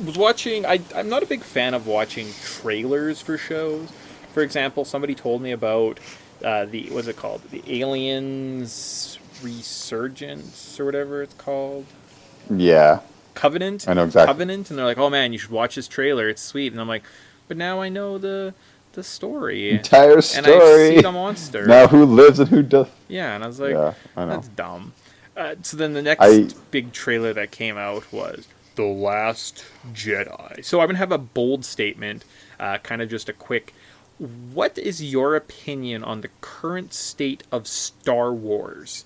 was watching. I'm not a big fan of watching trailers for shows. For example, somebody told me about the what's it called? The Aliens Resurgence or whatever it's called. Yeah, Covenant. I know exactly. Covenant, and they're like, "Oh man, you should watch this trailer. It's sweet." And I'm like, "But now I know the story, Entire and I see story. the monster." Now who lives and who does? Yeah, and I was like, Yeah, I know. "That's dumb." So then the I next big trailer that came out was The Last Jedi. So I'm gonna have a bold statement, kind of just a quick. What is your opinion on the current state of Star Wars?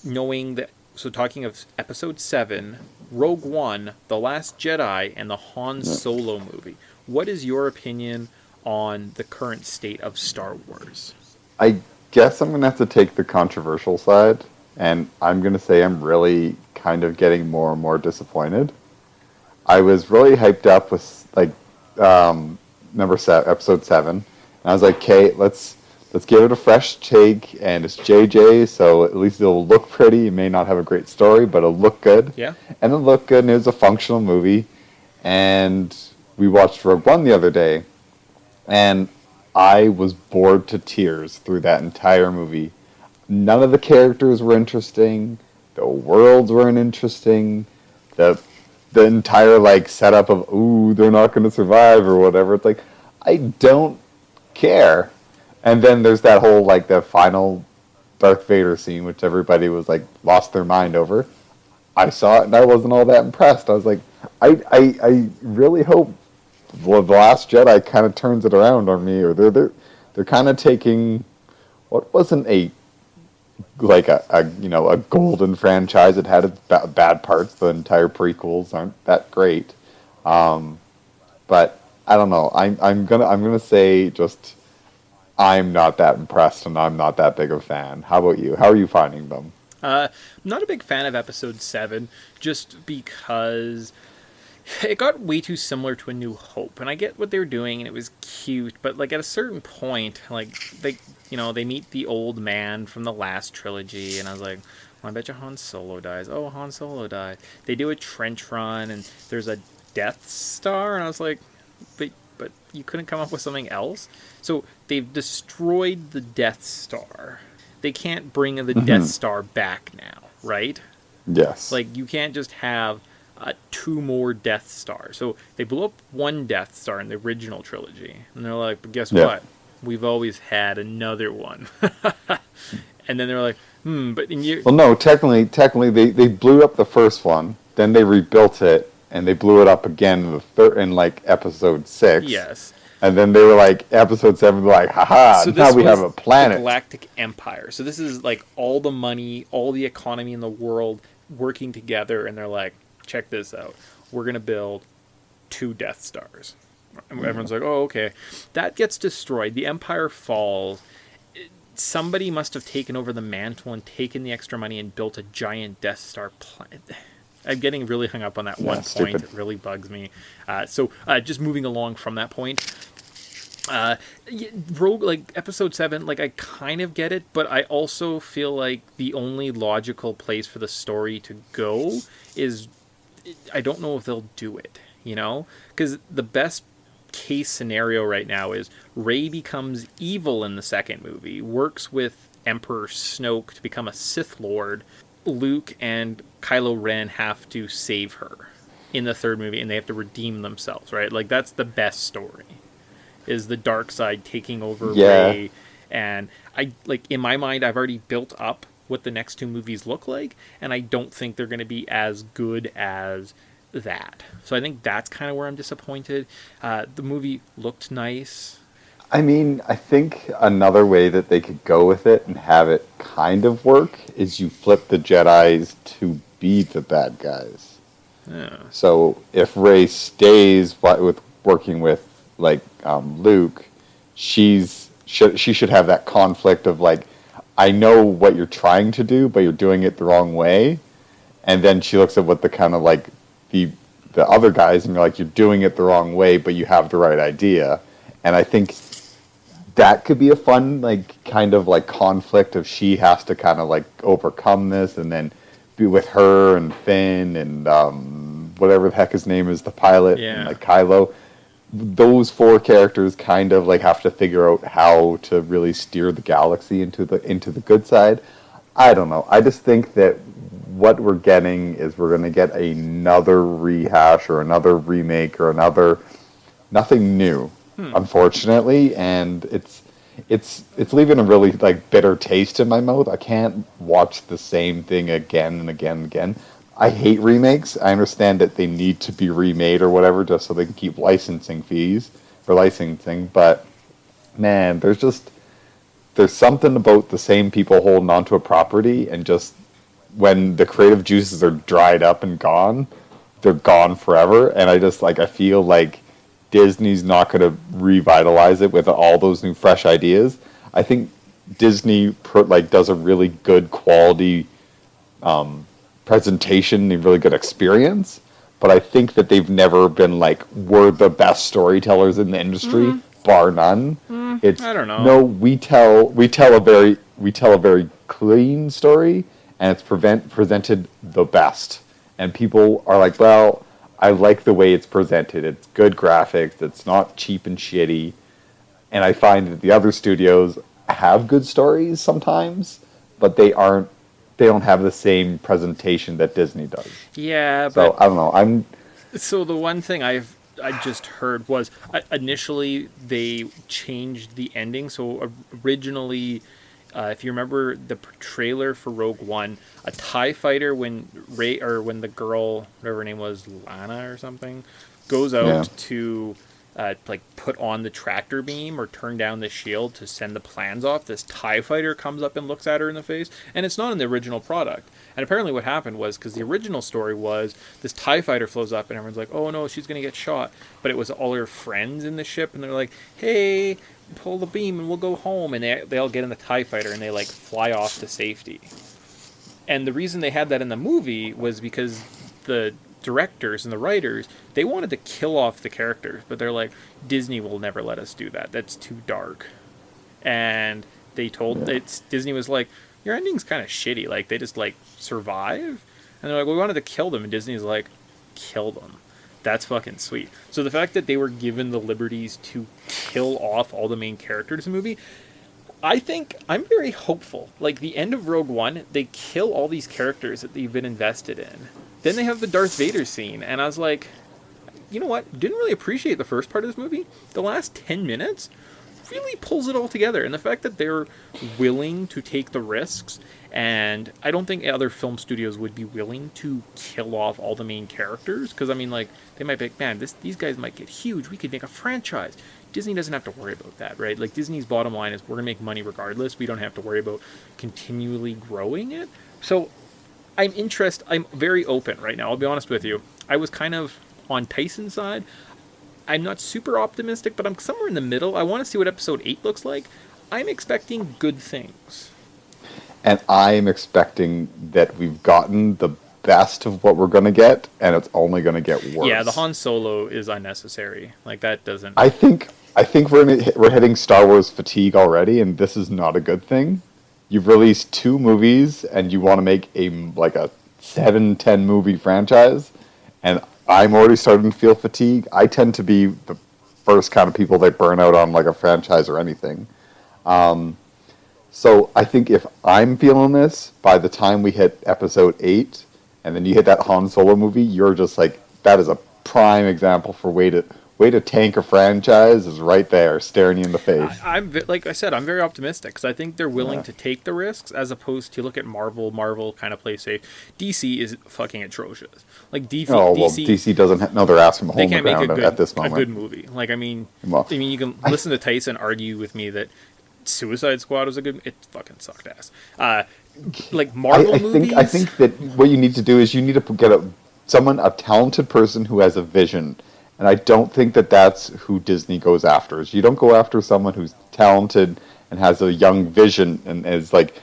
Knowing that, so talking of Episode 7, Rogue One, The Last Jedi, and the Han Solo movie. What is your opinion on the current state of Star Wars? I guess I'm gonna have to take the controversial side, and I'm gonna say I'm really kind of getting more and more disappointed. I was really hyped up with like episode 7, and I was like, "Okay, let's give it a fresh take." And it's JJ, so at least it'll look pretty. It may not have a great story, but it'll look good. Yeah? And it'll look good, and it was a functional movie. And we watched Rogue One the other day, and I was bored to tears through that entire movie. None of the characters were interesting. The worlds weren't interesting. The entire like setup of ooh, they're not going to survive or whatever. It's like I don't care. And then there's that whole like the final Darth Vader scene, which everybody was like lost their mind over. I saw it and I wasn't all that impressed. I was like, I really hope the Last Jedi kind of turns it around on me, or they're kind of taking what wasn't a like a golden franchise. It had its bad parts. The entire prequels aren't that great, but I don't know. I'm gonna say just I'm not that impressed, and I'm not that big of a fan. How about you? How are you finding them? I'm not a big fan of Episode 7, just because it got way too similar to A New Hope, and I get what they were doing, and it was cute, but like at a certain point, like they meet the old man from the last trilogy, and I was like, well, I bet you Han Solo dies. Oh, Han Solo died. They do a trench run, and there's a Death Star, and I was like, but you couldn't come up with something else? So they've destroyed the Death Star. They can't bring the Death Star back now, right? Yes. Like, you can't just have 2 more Death Stars. So they blew up 1 Death Star in the original trilogy. And they're like, but guess what? We've always had another one. And then they're like, but in year... Well, no, technically they blew up the first one, then they rebuilt it, and they blew it up again in like episode 6. Yes. And then they were like, episode 7, like, haha, so now we have a planet. The Galactic Empire. So this is like all the money, all the economy in the world working together, and they're like, check this out. We're going to build 2 Death Stars. And everyone's like, oh, okay. That gets destroyed. The Empire falls. Somebody must have taken over the mantle and taken the extra money and built a giant Death Star planet. I'm getting really hung up on that one point. Stupid. It really bugs me. So just moving along from that point, Rogue, like Episode 7, like I kind of get it, but I also feel like the only logical place for the story to go is, I don't know if they'll do it, because the best case scenario right now is Rey becomes evil in the second movie, works with Emperor Snoke to become a Sith Lord. Luke and Kylo Ren have to save her in the third movie, and they have to redeem themselves, right? Like, that's the best story, is the dark side taking over Rey. And I, like, in my mind, I've already built up what the next 2 movies look like, and I don't think they're going to be as good as that. So I think that's kind of where I'm disappointed. The movie looked nice. I mean, I think another way that they could go with it and have it kind of work is you flip the Jedis to be the bad guys. Yeah. So if Rey stays with working with like Luke, she should have that conflict of like, I know what you're trying to do, but you're doing it the wrong way. And then she looks at what the kind of like the other guys, and you're like, you're doing it the wrong way, but you have the right idea. And I think that could be a fun, like, kind of like conflict of she has to kind of like overcome this, and then be with her and Finn and whatever the heck his name is, the pilot, and Yeah. like Kylo. Those four characters kind of like have to figure out how to really steer the galaxy into the good side. I don't know. I just think that what we're getting is we're going to get another rehash or another remake or nothing new, unfortunately, and it's leaving a really like bitter taste in my mouth. I can't watch the same thing again and again and again. I hate remakes. I understand that they need to be remade or whatever just so they can keep licensing fees for licensing, but man, there's something about the same people holding onto a property, and just when the creative juices are dried up and gone, they're gone forever. And I feel like Disney's not going to revitalize it with all those new fresh ideas. I think Disney does a really good quality presentation, a really good experience, but I think that they've never been like, we're the best storytellers in the industry, bar none. It's I don't know. No, we tell a very clean story, and it's presented the best. And people are like, well, I like the way it's presented. It's good graphics. It's not cheap and shitty. And I find that the other studios have good stories sometimes, but they don't have the same presentation that Disney does. Yeah, So but I don't know. so the one thing I just heard was initially they changed the ending. So originally, if you remember the trailer for Rogue One, a TIE fighter when the girl, whatever her name was, Lana or something, goes out to put on the tractor beam or turn down the shield to send the plans off, this TIE fighter comes up and looks at her in the face, and it's not in the original product. And apparently what happened was, because the original story was, this TIE fighter flows up and everyone's like, oh no, she's going to get shot. But it was all her friends in the ship, and they're like, hey, pull the beam and we'll go home. And they all get in the TIE fighter and they like fly off to safety. And the reason they had that in the movie was because the directors and the writers, they wanted to kill off the characters, but they're like, Disney will never let us do that. That's too dark. And they told Disney was like, your ending's kind of shitty. Like, they just like survive. And they're like, well, we wanted to kill them. And Disney's like, kill them. That's fucking sweet. So the fact that they were given the liberties to kill off all the main characters in the movie, I think I'm very hopeful. Like, the end of Rogue One, they kill all these characters that they've been invested in. Then they have the Darth Vader scene, and I was like, you know what? Didn't really appreciate the first part of this movie. The last 10 minutes really pulls it all together. And the fact that they're willing to take the risks, and I don't think other film studios would be willing to kill off all the main characters, because, I mean, like, they might be like, man, these guys might get huge. We could make a franchise. Disney doesn't have to worry about that, right? Like, Disney's bottom line is we're going to make money regardless. We don't have to worry about continually growing it. So I'm very open right now. I'll be honest with you. I was kind of on Tyson's side. I'm not super optimistic, but I'm somewhere in the middle. I want to see what episode 8 looks like. I'm expecting good things. And I'm expecting that we've gotten the best of what we're going to get, and it's only going to get worse. Yeah, the Han Solo is unnecessary. Like, that doesn't... I think we're hitting Star Wars fatigue already, and this is not a good thing. You've released 2 movies, and you want to make a 7-10 movie franchise, and I'm already starting to feel fatigue. I tend to be the first kind of people that burn out on like a franchise or anything. So I think if I'm feeling this, by the time we hit episode 8, and then you hit that Han Solo movie, you're just like, that is a prime example for way to tank a franchise is right there, staring you in the face. Like I said, I'm very optimistic because I think they're willing to take the risks as opposed to look at Marvel. Marvel kind of plays safe. DC is fucking atrocious. Like DC doesn't know their ass from the hole in the make ground at this moment. a good movie. Like, I mean, you can listen to Tyson argue with me that Suicide Squad was a good. It fucking sucked ass. Like Marvel movies. I think that what you need to do is you need to get a talented person who has a vision. And I don't think that that's who Disney goes after. You don't go after someone who's talented and has a young vision and is like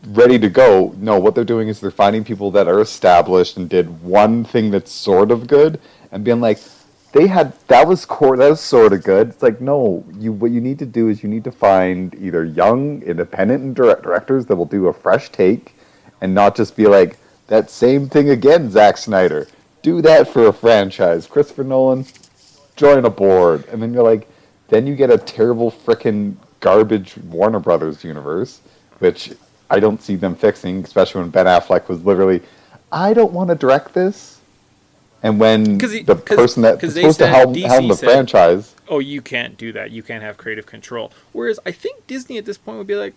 ready to go. No, what they're doing is they're finding people that are established and did one thing that's sort of good and being like, that was sort of good. It's like, no, what you need to do is you need to find either young independent directors that will do a fresh take and not just be like, that same thing again, Zack Snyder. do that for a franchise. Christopher Nolan, join a board. And then you're like, then you get a terrible frickin' garbage Warner Brothers universe, which I don't see them fixing, especially when Ben Affleck was literally, I don't want to direct this. And when the person that's supposed to helm the franchise... Oh, you can't do that. You can't have creative control. Whereas I think Disney at this point would be like,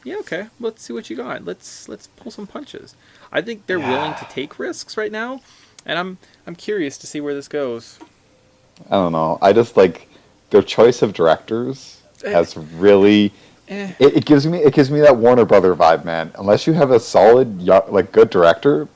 yeah, okay, let's see what you got. Let's pull some punches. I think they're willing to take risks right now, and I'm curious to see where this goes. I don't know. I just like their choice of directors has really... It gives me that Warner Brother vibe, man. Unless you have a solid, like, good director,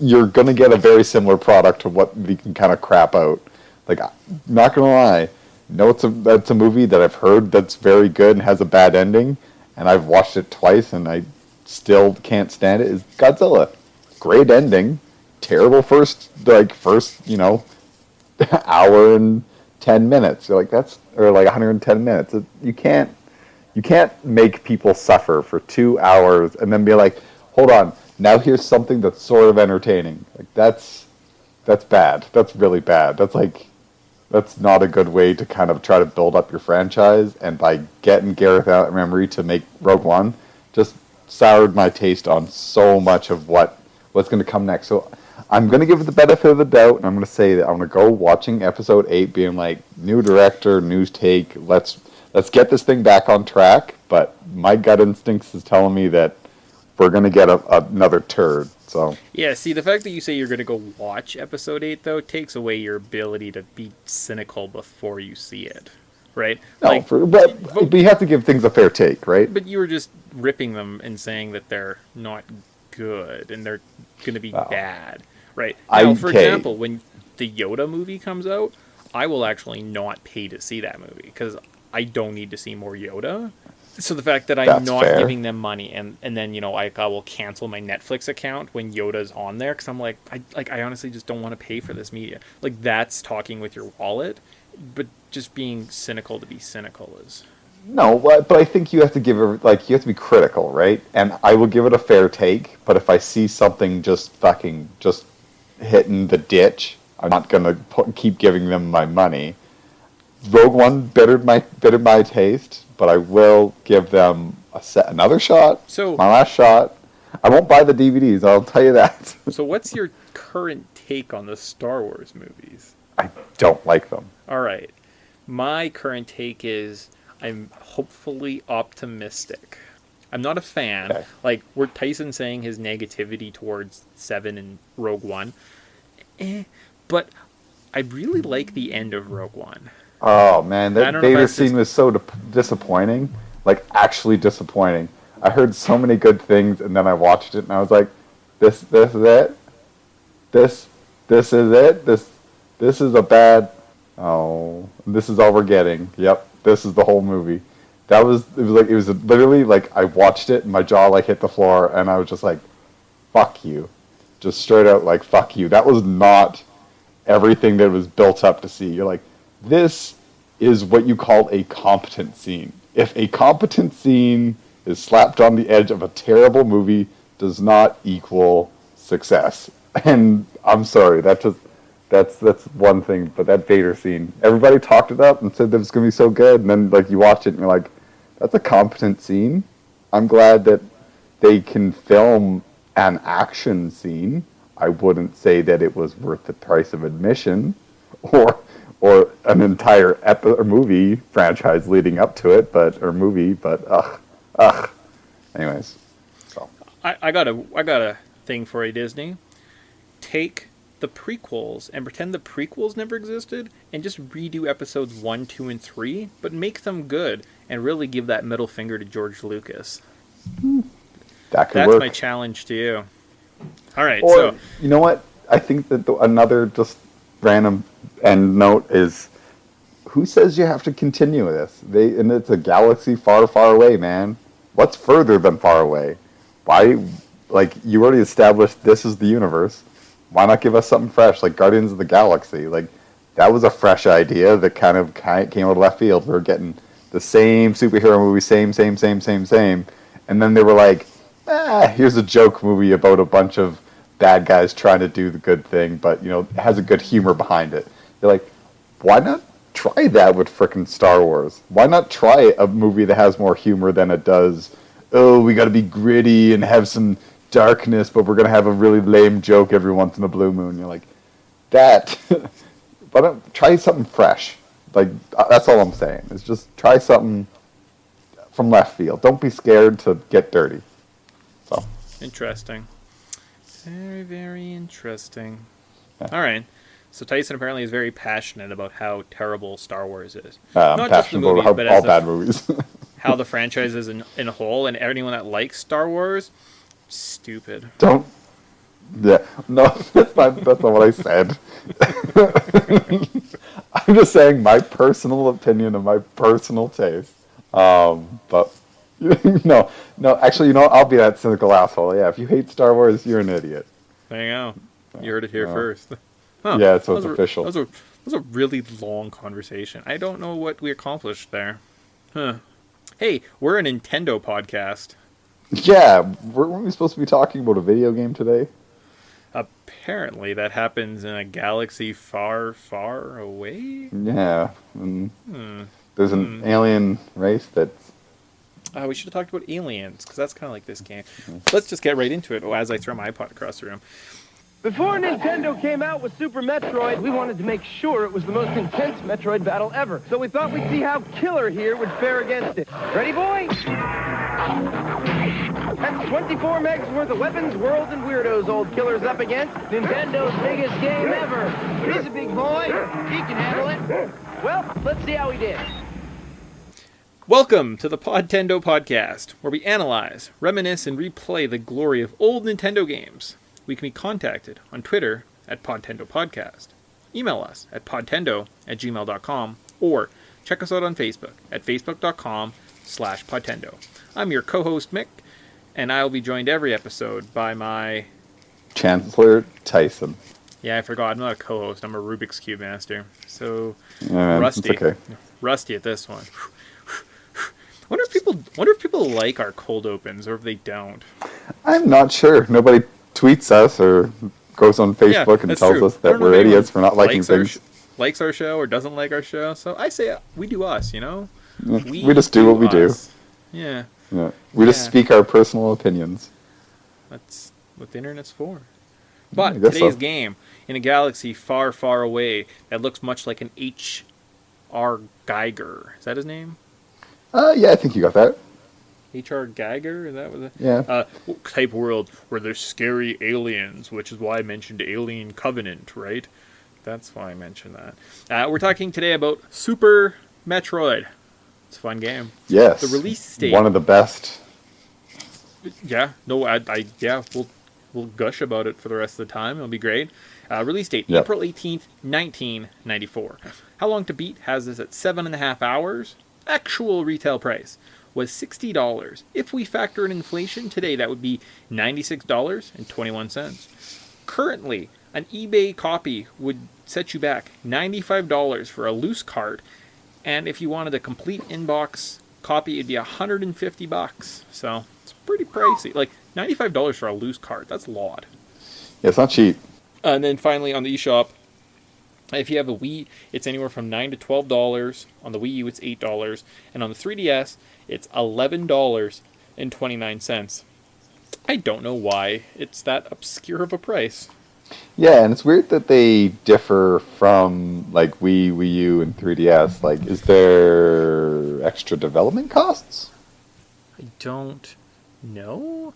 you're gonna get a very similar product to what we can kind of crap out. Like, not gonna lie, no, that's a movie that I've heard that's very good and has a bad ending, and I've watched it twice and I still can't stand it. Is Godzilla? Great ending, terrible first hour and 10 minutes. You're like, or 110 minutes. You can't make people suffer for 2 hours and then be like, hold on, now here's something that's sort of entertaining. Like, that's bad. That's really bad. That's not a good way to kind of try to build up your franchise. And by getting Gareth Emery to make Rogue One, just soured my taste on so much of what's going to come next. So I'm going to give it the benefit of the doubt, and I'm going to say that I'm going to go watching episode 8 being like, new director, new take, let's get this thing back on track. But my gut instincts is telling me that we're going to get another turd. So yeah, see, the fact that you say you're going to go watch episode 8, though, takes away your ability to be cynical before you see it, right? No, but you have to give things a fair take, right? But you were just ripping them and saying that they're not good and they're going to be bad, right? Now, for example, when the Yoda movie comes out, I will actually not pay to see that movie because I don't need to see more Yoda. So the fact that I'm not giving them money and then, I will cancel my Netflix account when Yoda's on there because I'm like, I honestly just don't want to pay for this media. Like, that's talking with your wallet, but just being cynical to be cynical is... No, but I think you have to you have to be critical, right? And I will give it a fair take, but if I see something just hitting the ditch, I'm not going to keep giving them my money. Rogue One bettered my taste, but I will give them another shot. So my last shot. I won't buy the DVDs, I'll tell you that. So what's your current take on the Star Wars movies? I don't like them. All right. My current take is I'm hopefully optimistic. I'm not a fan. Okay. Like, where Tyson saying his negativity towards 7 and Rogue One. But I really like the end of Rogue One. Oh, man, that Vader scene was so disappointing. Like, actually disappointing. I heard so many good things, and then I watched it, and I was like, this is it? This is it? This is a bad... Oh, this is all we're getting. Yep, this is the whole movie. It was literally like, I watched it, and my jaw, hit the floor, and I was just like, fuck you. Just straight out, fuck you. That was not everything that was built up to see. You're like, this is what you call a competent scene. If a competent scene is slapped on the edge of a terrible movie, does not equal success. And I'm sorry, that's one thing. But that Vader scene, everybody talked it up and said that it was going to be so good. And then you watch it and you're like, that's a competent scene. I'm glad that they can film an action scene. I wouldn't say that it was worth the price of admission, or an entire movie franchise leading up to it, but anyways. So I got a thing for you, Disney. Take the prequels and pretend the prequels never existed and just redo episodes 1, 2, and 3, but make them good and really give that middle finger to George Lucas. That's work. My challenge to you. All right, so you know what? I think that another just random end note is, who says you have to continue this? And it's a galaxy far, far away, man. What's further than far away? Why? You already established this is the universe. Why not give us something fresh, like Guardians of the Galaxy? That was a fresh idea that kind of came out of left field. We were getting the same superhero movie, same. And then they were like, here's a joke movie about a bunch of bad guys trying to do the good thing, but it has a good humor behind it. You're like, why not try that with frickin' Star Wars? Why not try a movie that has more humor than it does? Oh, we got to be gritty and have some darkness, but we're gonna have a really lame joke every once in a blue moon. You're like, that. Why don't try something fresh? Like, that's all I'm saying. Is just try something from left field. Don't be scared to get dirty. So interesting. Very, very interesting. Yeah. All right. So Tyson apparently is very passionate about how terrible Star Wars is. I'm not passionate just the movies, about all bad movies. How the franchise is in a whole, and anyone that likes Star Wars, stupid. Don't. Yeah. No, that's not what I said. I'm just saying my personal opinion and my personal taste. But no. Actually, I'll be that cynical asshole. Yeah, if you hate Star Wars, you're an idiot. There you go. You heard it here first. Huh. Yeah, so it's official. That was a really long conversation. I don't know what we accomplished there. Huh. Hey, we're a Nintendo podcast. Yeah, weren't we supposed to be talking about a video game today? Apparently, that happens in a galaxy far, far away. Yeah, and there's an alien race that's... we should have talked about aliens, because that's kind of like this game. Let's just get right into it as I throw my iPod across the room. Before Nintendo came out with Super Metroid, we wanted to make sure it was the most intense Metroid battle ever. So we thought we'd see how Killer here would fare against it. Ready, boys? That's 24 megs worth of weapons, worlds, and weirdos old Killer's up against. Nintendo's biggest game ever. He's a big boy. He can handle it. Well, let's see how he did. Welcome to the Podtendo podcast, where we analyze, reminisce, and replay the glory of old Nintendo games. We can be contacted on Twitter at Podtendo Podcast, email us at podtendo@gmail.com, or check us out on Facebook at facebook.com/Podtendo. I'm your co-host, Mick, and I will be joined every episode by my... Chancellor Tyson. Yeah, I forgot. I'm not a co-host. I'm a Rubik's Cube master. So, rusty. It's okay. Rusty at this one. Wonder if people like our cold opens, or if they don't. I'm not sure. Nobody tweets us or goes on Facebook and tells us that we're idiots for not liking things. Likes our show or doesn't like our show. So I say we do us, We just do what we do. Yeah. We just speak our personal opinions. That's what the internet's for. But today's game, in a galaxy far, far away, that looks much like an H.R. Geiger. Is that his name? Yeah, I think you got that. H.R. Geiger? Is that what it? Yeah. Type world where there's scary aliens, which is why I mentioned Alien Covenant, right? That's why I mentioned that. We're talking today about Super Metroid. It's a fun game. Yes. The release date. One of the best. Yeah. No, we'll gush about it for the rest of the time. It'll be great. Release date, April 18th, 1994. How Long to Beat has this at 7.5 hours. Actual retail price was $60. If we factor in inflation today, that would be $96.21. Currently, an eBay copy would set you back $95 for a loose cart, and if you wanted a complete inbox copy, it'd be $150. So it's pretty pricey. Like $95 for a loose cart, that's a lot. Yeah, it's not cheap. And then finally on the eShop, if you have a Wii, it's anywhere from $9 to $12. On the Wii U, it's $8. And on the 3DS, it's $11.29. I don't know why it's that obscure of a price. Yeah, and it's weird that they differ from, like, Wii U, and 3DS. Like, is there extra development costs? I don't know.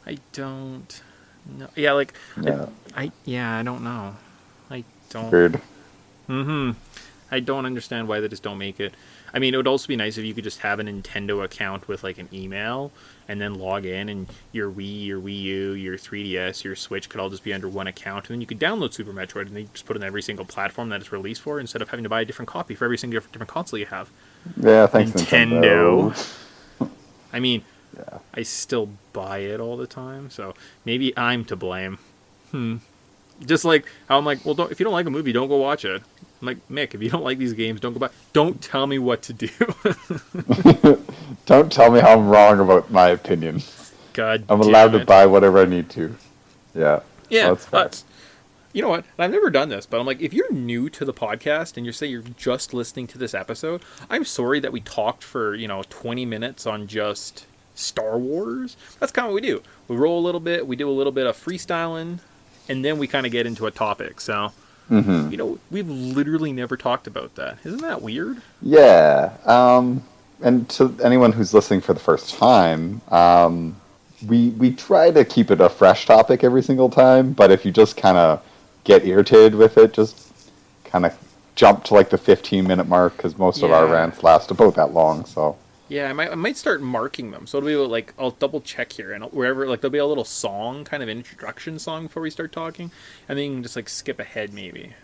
I don't know. Yeah, like, yeah. I don't know. I don't. Weird. I don't understand why they just don't make it. I mean, it would also be nice if you could just have a Nintendo account with, like, an email and then log in, and your Wii, your Wii U, your 3DS, your Switch could all just be under one account, and then you could download Super Metroid and then just put it in every single platform that it's released for, instead of having to buy a different copy for every single different console you have. Yeah, thanks Nintendo. I mean, I still buy it all the time, so maybe I'm to blame. Just like how I'm like, well, if you don't like a movie, don't go watch it. I'm like, Mick, if you don't like these games, don't go buy. Don't tell me what to do. Don't tell me how I'm wrong about my opinion. God, I'm allowed to buy whatever I need to. Yeah. Yeah. So it's fine. You know what? I've never done this, but I'm like, if you're new to the podcast and you're just listening to this episode, I'm sorry that we talked for 20 minutes on just Star Wars. That's kind of what we do. We roll a little bit, we do a little bit of freestyling, and then we kind of get into a topic. So, we've literally never talked about that. Isn't that weird? Yeah. And to anyone who's listening for the first time, we try to keep it a fresh topic every single time, but if you just kind of get irritated with it, just kind of jump to like the 15-minute mark, because most of our rants last about that long. So yeah, I might start marking them. So it'll be like, I'll double check here, and wherever, like, there'll be a little song, kind of introduction song before we start talking, and then you can just like skip ahead maybe,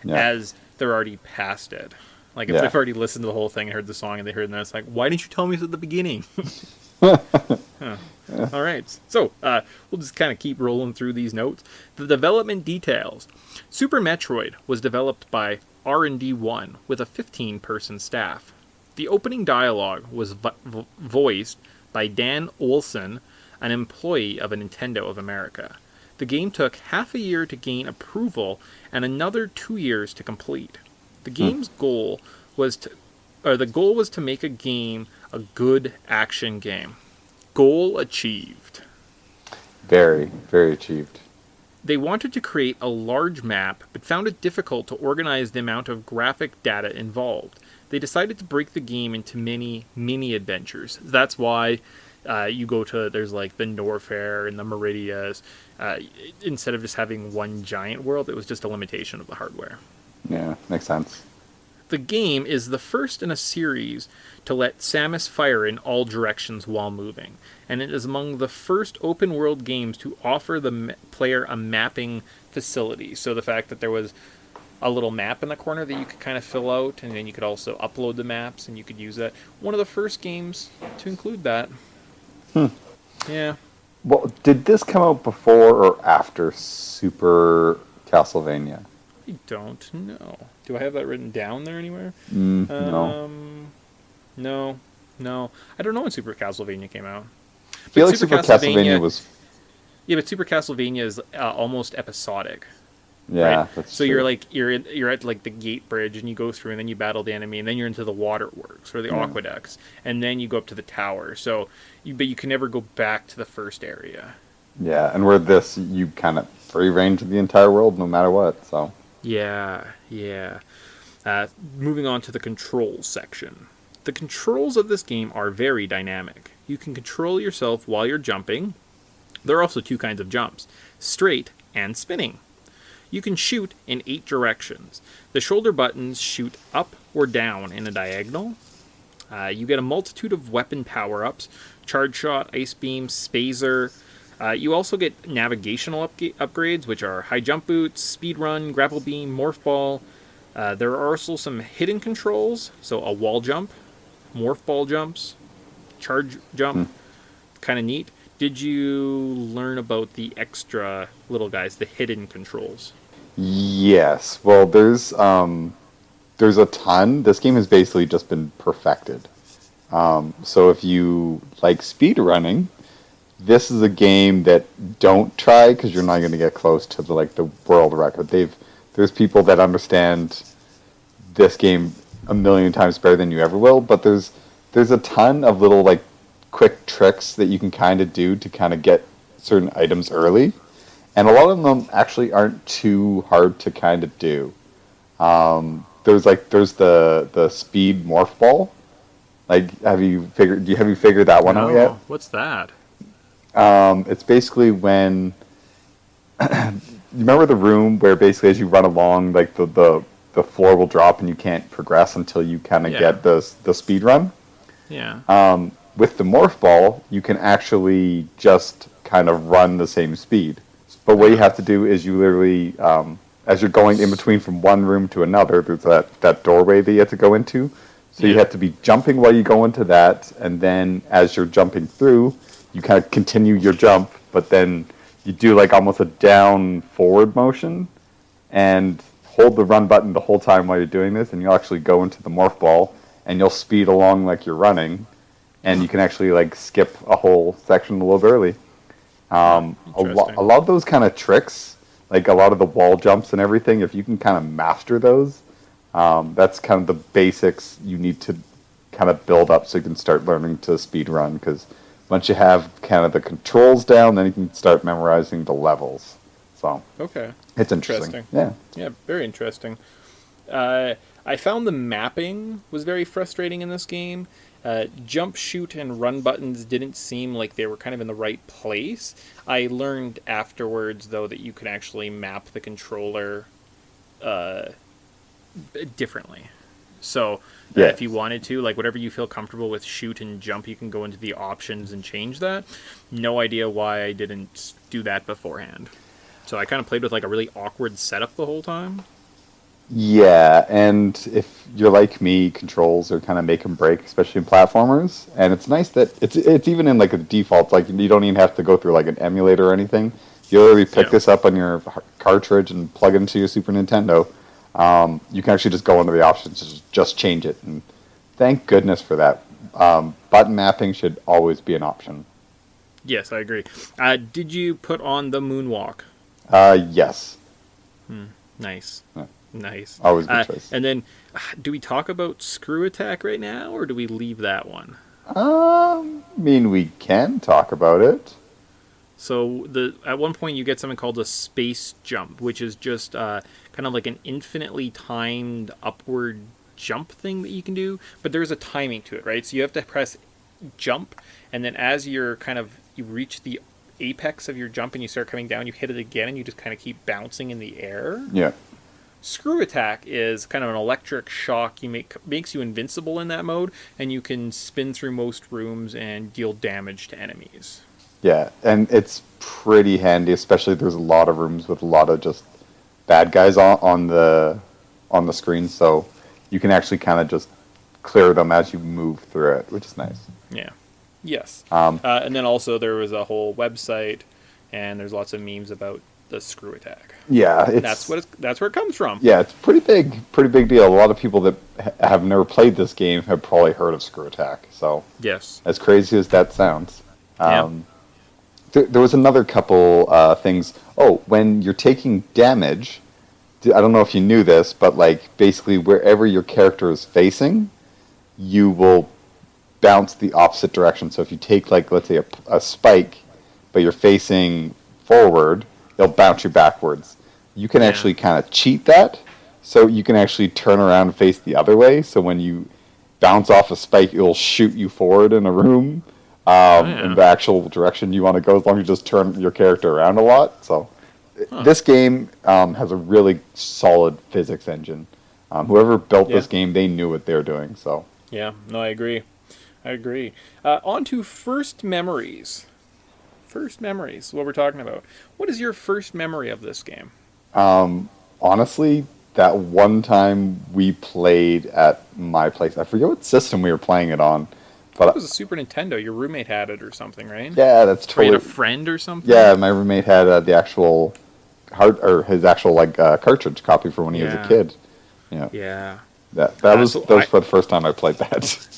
as they're already past it. Like if they've already listened to the whole thing and heard the song and they heard that, it's like, why didn't you tell me this at the beginning? All right, so we'll just kind of keep rolling through these notes. The development details. Super Metroid was developed by R&D 1 with a 15-person staff. The opening dialogue was voiced by Dan Olson, an employee of Nintendo of America. The game took half a year to gain approval and another 2 years to complete. The game's goal was to make a game a good action game. Goal achieved. very, very achieved. They wanted to create a large map, but found it difficult to organize the amount of graphic data involved. They decided to break the game into many mini adventures. That's why you go to, there's like the Norfair and the Meridias. Instead of just having one giant world, it was just a limitation of the hardware. Yeah, makes sense. The game is the first in a series to let Samus fire in all directions while moving, and it is among the first open-world games to offer the player a mapping facility. So the fact that there was a little map in the corner that you could kind of fill out, and then you could also upload the maps, and you could use that. One of the first games to include that. Yeah. Well, did this come out before or after Super Castlevania? I don't know. Do I have that written down there anywhere? No. No. I don't know when Super Castlevania came out. I feel like Super Castlevania was... Yeah, but Super Castlevania is almost episodic. Yeah, right? that's so true. you're at like the gate bridge, and you go through, and then you battle the enemy, and then you're into the waterworks or the aqueducts, and then you go up to the tower. So, but you can never go back to the first area. Yeah, and where this, you kind of free range the entire world no matter what. So yeah. Moving on to the controls section. The controls of this game are very dynamic. You can control yourself while you're jumping. There are also two kinds of jumps: straight and spinning. You can shoot in 8 directions. The shoulder buttons shoot up or down in a diagonal. You get a multitude of weapon power-ups: Charge Shot, Ice Beam, Spazer. You also get navigational upgrades, which are High Jump Boots, Speed Run, Grapple Beam, Morph Ball. There are also some hidden controls, so a wall jump, Morph Ball jumps, Charge Jump. Kind of neat. Did you learn about the extra little guys, the hidden controls? yes, well, there's a ton. This game has basically just been perfected. So if you like speed running, this is a game that don't try, because you're not going to get close to the world record. There's people that understand this game a million times better than you ever will, but there's a ton of little quick tricks that you can kind of do to kind of get certain items early, and a lot of them actually aren't too hard to kind of do. There's the speed morph ball. Have you figured that one out yet? What's that? It's basically when you remember the room where basically as you run along, the floor will drop and you can't progress until you kind of get the speed run. Yeah. With the morph ball, you can actually just kind of run the same speed. But what you have to do is you literally, as you're going in between from one room to another, there's that doorway that you have to go into. So you have to be jumping while you go into that, and then as you're jumping through, you kind of continue your jump, but then you do almost a down forward motion and hold the run button the whole time while you're doing this, and you'll actually go into the morph ball and you'll speed along like you're running, and you can actually skip a whole section a little bit early. A lot of those kind of tricks, like a lot of the wall jumps and everything, if you can kind of master those, that's kind of the basics you need to kind of build up so you can start learning to speed run. Because once you have kind of the controls down, then you can start memorizing the levels. So okay, it's interesting. Yeah, very interesting. I found the mapping was very frustrating in this game. Jump, shoot, and run buttons didn't seem like they were kind of in the right place. I learned afterwards, though, that you can actually map the controller differently. So if you wanted to, like whatever you feel comfortable with shoot and jump, you can go into the options and change that. No idea why I didn't do that beforehand. So I kind of played with like a really awkward setup the whole time. Yeah, and if you're like me, controls are kind of make and break, especially in platformers. And it's nice that it's even in like a default, like you don't even have to go through like an emulator or anything. You literally pick this up on your cartridge and plug it into your Super Nintendo. You can actually just go into the options and just change it. And thank goodness for that. Button mapping should always be an option. Yes, I agree. Did you put on the moonwalk? Yes. Nice. Yeah. Nice. Always good choice. And then, do we talk about Screw Attack right now, or do we leave that one? I mean, we can talk about it. So at one point you get something called a space jump, which is just kind of like an infinitely timed upward jump thing that you can do, but there's a timing to it, right? So you have to press jump, and then as you reach the apex of your jump and you start coming down, you hit it again, and you just kind of keep bouncing in the air. Yeah. Screw Attack is kind of an electric shock. Makes you invincible in that mode, and you can spin through most rooms and deal damage to enemies. Yeah, and it's pretty handy, especially there's a lot of rooms with a lot of just bad guys on the screen, so you can actually kind of just clear them as you move through it, which is nice. Yeah. Yes. And then also there was a whole website, and there's lots of memes about the Screw Attack. Yeah, that's where it comes from. Yeah, it's pretty big deal. A lot of people that have never played this game have probably heard of Screw Attack. So yes, as crazy as that sounds, there was another couple things. Oh, when you're taking damage, I don't know if you knew this, but like basically wherever your character is facing, you will bounce the opposite direction. So if you take like let's say a spike, but you're facing forward, they'll bounce you backwards. You can actually kind of cheat that, so you can actually turn around and face the other way. So when you bounce off a spike, it'll shoot you forward in a room in the actual direction you want to go, as long as you just turn your character around a lot. So this game has a really solid physics engine. Whoever built this game, they knew what they were doing. So yeah, no, I agree. On to first memories. First memories, what we're talking about. What is your first memory of this game? Honestly, that one time we played at my place. I forget what system we were playing it on. But it was a Super Nintendo. Your roommate had it or something, right? Yeah, that's totally... Or you had a friend or something? Yeah, my roommate had the actual his actual cartridge copy for when he was a kid. Yeah. That was for the first time I played that.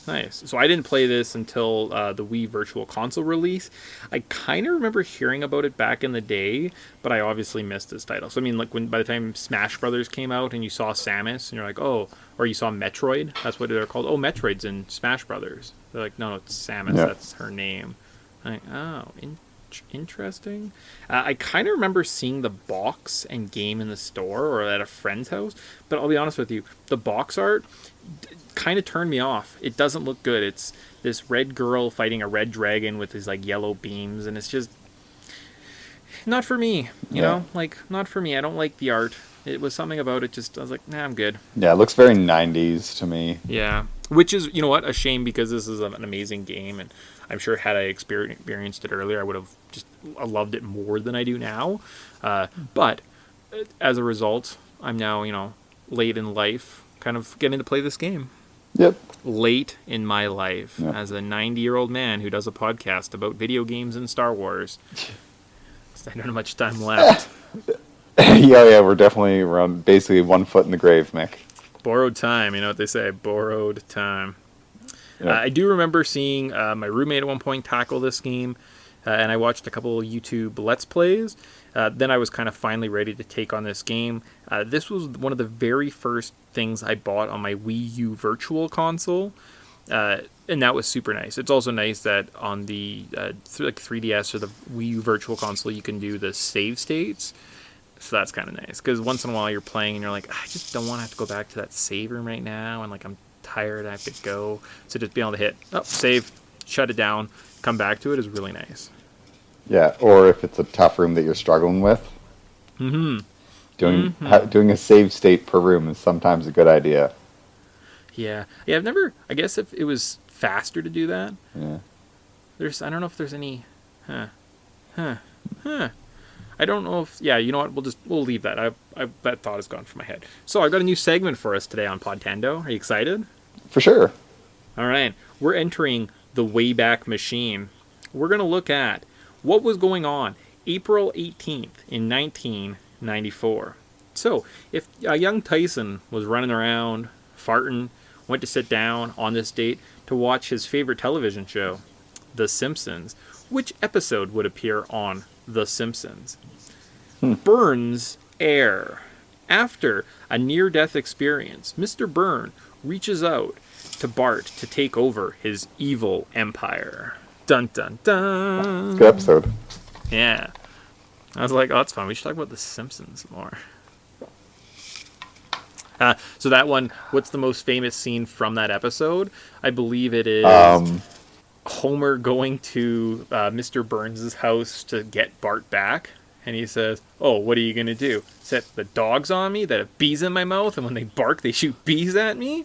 Nice. So I didn't play this until the Wii Virtual Console release. I kind of remember hearing about it back in the day, but I obviously missed this title. So I mean, like by the time Smash Brothers came out and you saw Samus and you're like, oh, or you saw Metroid, that's what they're called. Oh, Metroid's in Smash Brothers. They're like, no, it's Samus. Yeah. That's her name. I'm like, oh, interesting. I kind of remember seeing the box and game in the store or at a friend's house, but I'll be honest with you, the box art kind of turned me off. It doesn't look good. It's this red girl fighting a red dragon with these like yellow beams, and it's just not for me. You know, like not for me. I don't like the art. It was something about it. Just I was like, nah, I'm good. Yeah, it looks very 90s to me. Yeah, which is a shame because this is an amazing game, and I'm sure had I experienced it earlier, I would have just loved it more than I do now. But as a result, I'm now late in life, kind of getting to play this game. Yep. Late in my life, as a 90-year-old man who does a podcast about video games and Star Wars. I don't have much time left. Yeah, we're definitely around basically 1 foot in the grave, Mick. Borrowed time, you know what they say, borrowed time. Yep. I do remember seeing my roommate at one point tackle this game. and I watched a couple of YouTube Let's Plays. Then I was kind of finally ready to take on this game. This was one of the very first things I bought on my Wii U Virtual Console, and that was super nice. It's also nice that on the 3DS or the Wii U Virtual Console, you can do the save states. So that's kind of nice, because once in a while you're playing and you're like, I just don't want to have to go back to that save room right now, and like I'm tired, I have to go. So just being able to hit, save, shut it down, come back to it is really nice. Yeah, or if it's a tough room that you're struggling with, doing a save state per room is sometimes a good idea. Yeah, I've never, I guess if it was faster to do that. Yeah. I don't know if there's any, I don't know if, you know what, we'll leave that. That thought has gone from my head. So I've got a new segment for us today on Podtendo. Are you excited? For sure. All right. We're entering the Wayback Machine. We're going to look at what was going on April 18th in 1994. So if a young Tyson was running around, farting, went to sit down on this date to watch his favorite television show, The Simpsons, which episode would appear on The Simpsons? Burns Air. After a near-death experience, Mr. Byrne reaches out to Bart to take over his evil empire. Dun dun dun. Good episode. Yeah. I was like, oh, that's fun. We should talk about The Simpsons more. So that one, what's the most famous scene from that episode? I believe it is Homer going to Mr. Burns' house to get Bart back. And he says, oh, what are you going to do? Set the dogs on me that have bees in my mouth, and when they bark, they shoot bees at me?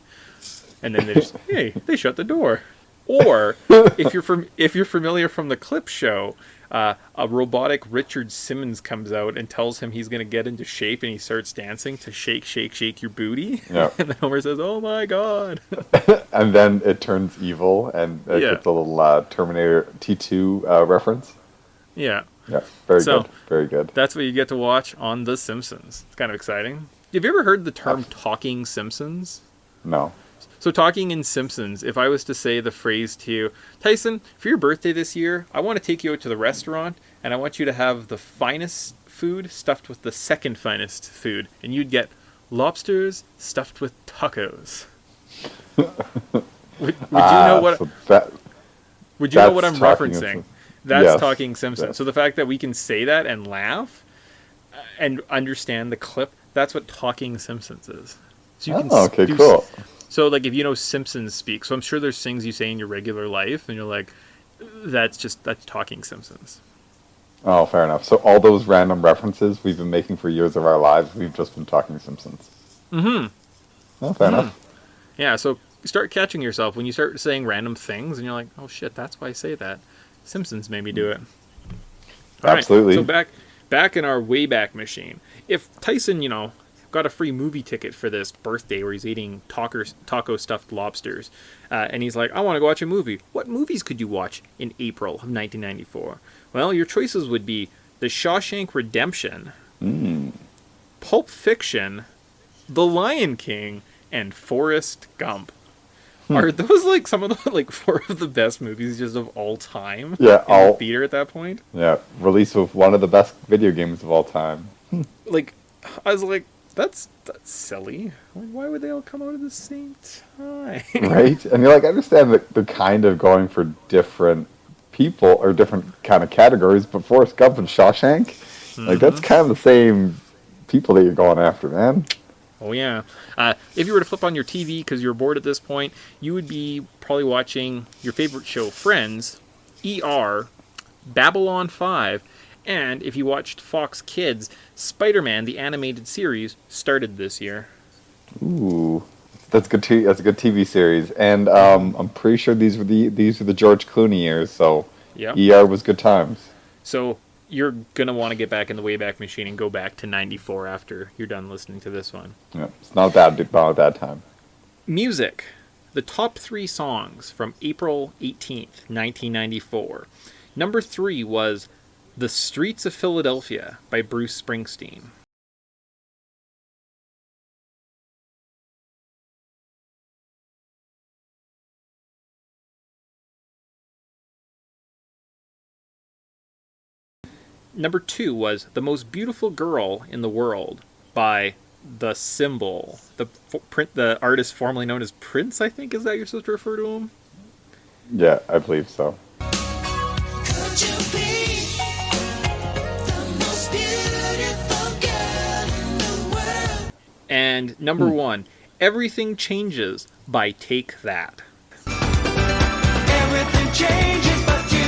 And then they shut the door. Or, if you're familiar from the clip show, a robotic Richard Simmons comes out and tells him he's going to get into shape, and he starts dancing to Shake, Shake, Shake Your Booty. Yeah. And then Homer says, oh my God. And then it turns evil, and it gets a little Terminator T2 reference. Yeah. Yeah, very good. Very good. That's what you get to watch on The Simpsons. It's kind of exciting. Have you ever heard the term talking Simpsons? No. So talking in Simpsons, if I was to say the phrase to you, Tyson, for your birthday this year, I want to take you out to the restaurant, and I want you to have the finest food stuffed with the second finest food. And you'd get lobsters stuffed with tacos. Would you know what... Would you know what I'm referencing? That's Talking Simpsons. Yes. So the fact that we can say that and laugh and understand the clip, that's what Talking Simpsons is. So you can cool. So like if you know Simpsons speak, so I'm sure there's things you say in your regular life and you're like, that's Talking Simpsons. Oh, fair enough. So all those random references we've been making for years of our lives, we've just been Talking Simpsons. Oh, fair enough. Yeah, so start catching yourself when you start saying random things and you're like, oh shit, that's why I say that. Simpsons made me do it. All Absolutely. Right, so back in our Wayback Machine. If Tyson, got a free movie ticket for this birthday where he's eating taco stuffed lobsters, and he's like, I want to go watch a movie. What movies could you watch in April of 1994? Well, your choices would be The Shawshank Redemption, Pulp Fiction, The Lion King, and Forrest Gump. Are those like some of the 4 of the best movies just of all time? Yeah, in the theater at that point. Yeah, release of one of the best video games of all time. I was like, that's silly. Why would they all come out at the same time? Right, and you're like, I understand that they're kind of going for different people or different kind of categories, but Forrest Gump and Shawshank, that's kind of the same people that you're going after, man. Oh, yeah. If you were to flip on your TV because you're bored at this point, you would be probably watching your favorite show, Friends, ER, Babylon 5, and if you watched Fox Kids, Spider-Man, the animated series, started this year. Ooh, that's good. That's a good TV series, and I'm pretty sure these were the George Clooney years. So, ER was good times. So you're gonna want to get back in the Wayback Machine and go back to '94 after you're done listening to this one. Yeah, it's not a bad time. Music. The top 3 songs from April 18th, 1994. Number 3 was The Streets of Philadelphia by Bruce Springsteen. Number 2 was The Most Beautiful Girl in the World by The Symbol. The artist formerly known as Prince, I think. Is that you're supposed to refer to him? Yeah, I believe so. Could you be the most beautiful girl in the world? And number 1, Everything Changes by Take That. Everything changes but you.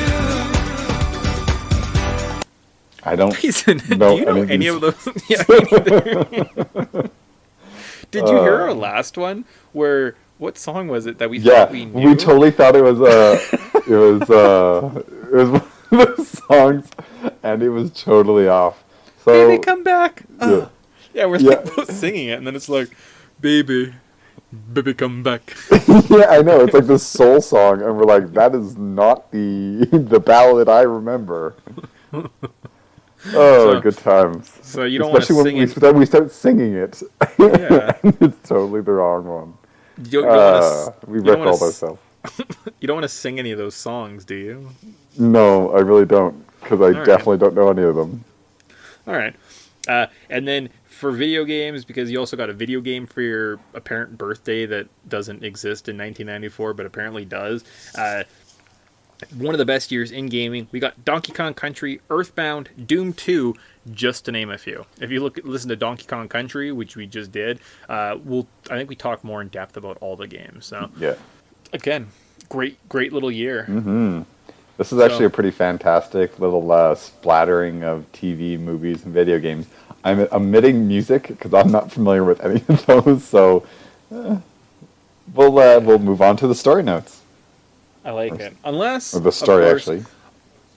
I don't Jason, know do you know any these. of those? Yeah, me neither. Did you hear our last one? Where what song was it that we Yeah, thought we knew? we totally thought it was it was one of those songs, and it was totally off. So Baby, come back. yeah. Yeah, we're Yeah. like both singing it, and then it's like, baby, come back. Yeah, I know. It's like this soul song, and we're like, that is not the ballad I remember. Oh, So- good times. So you don't want to Especially sing when it. we start singing it. Yeah. It's totally the wrong one. You don't wanna, We you don't wanna recalled s- ourselves. you don't want to sing any of those songs, do you? No, I really don't, because I right. definitely don't know any of them. All right. And then for video games, because you also got a video game for your apparent birthday that doesn't exist in 1994, but apparently does. One of the best years in gaming. We got Donkey Kong Country, Earthbound, Doom 2, just to name a few. If you listen to Donkey Kong Country, which we just did, I think we talk more in depth about all the games. So Yeah. again, great little year. This is actually a pretty fantastic little splattering of TV, movies, and video games. I'm omitting music because I'm not familiar with any of those, so we'll move on to the story notes. I like it. Unless, Or the story, of course, actually.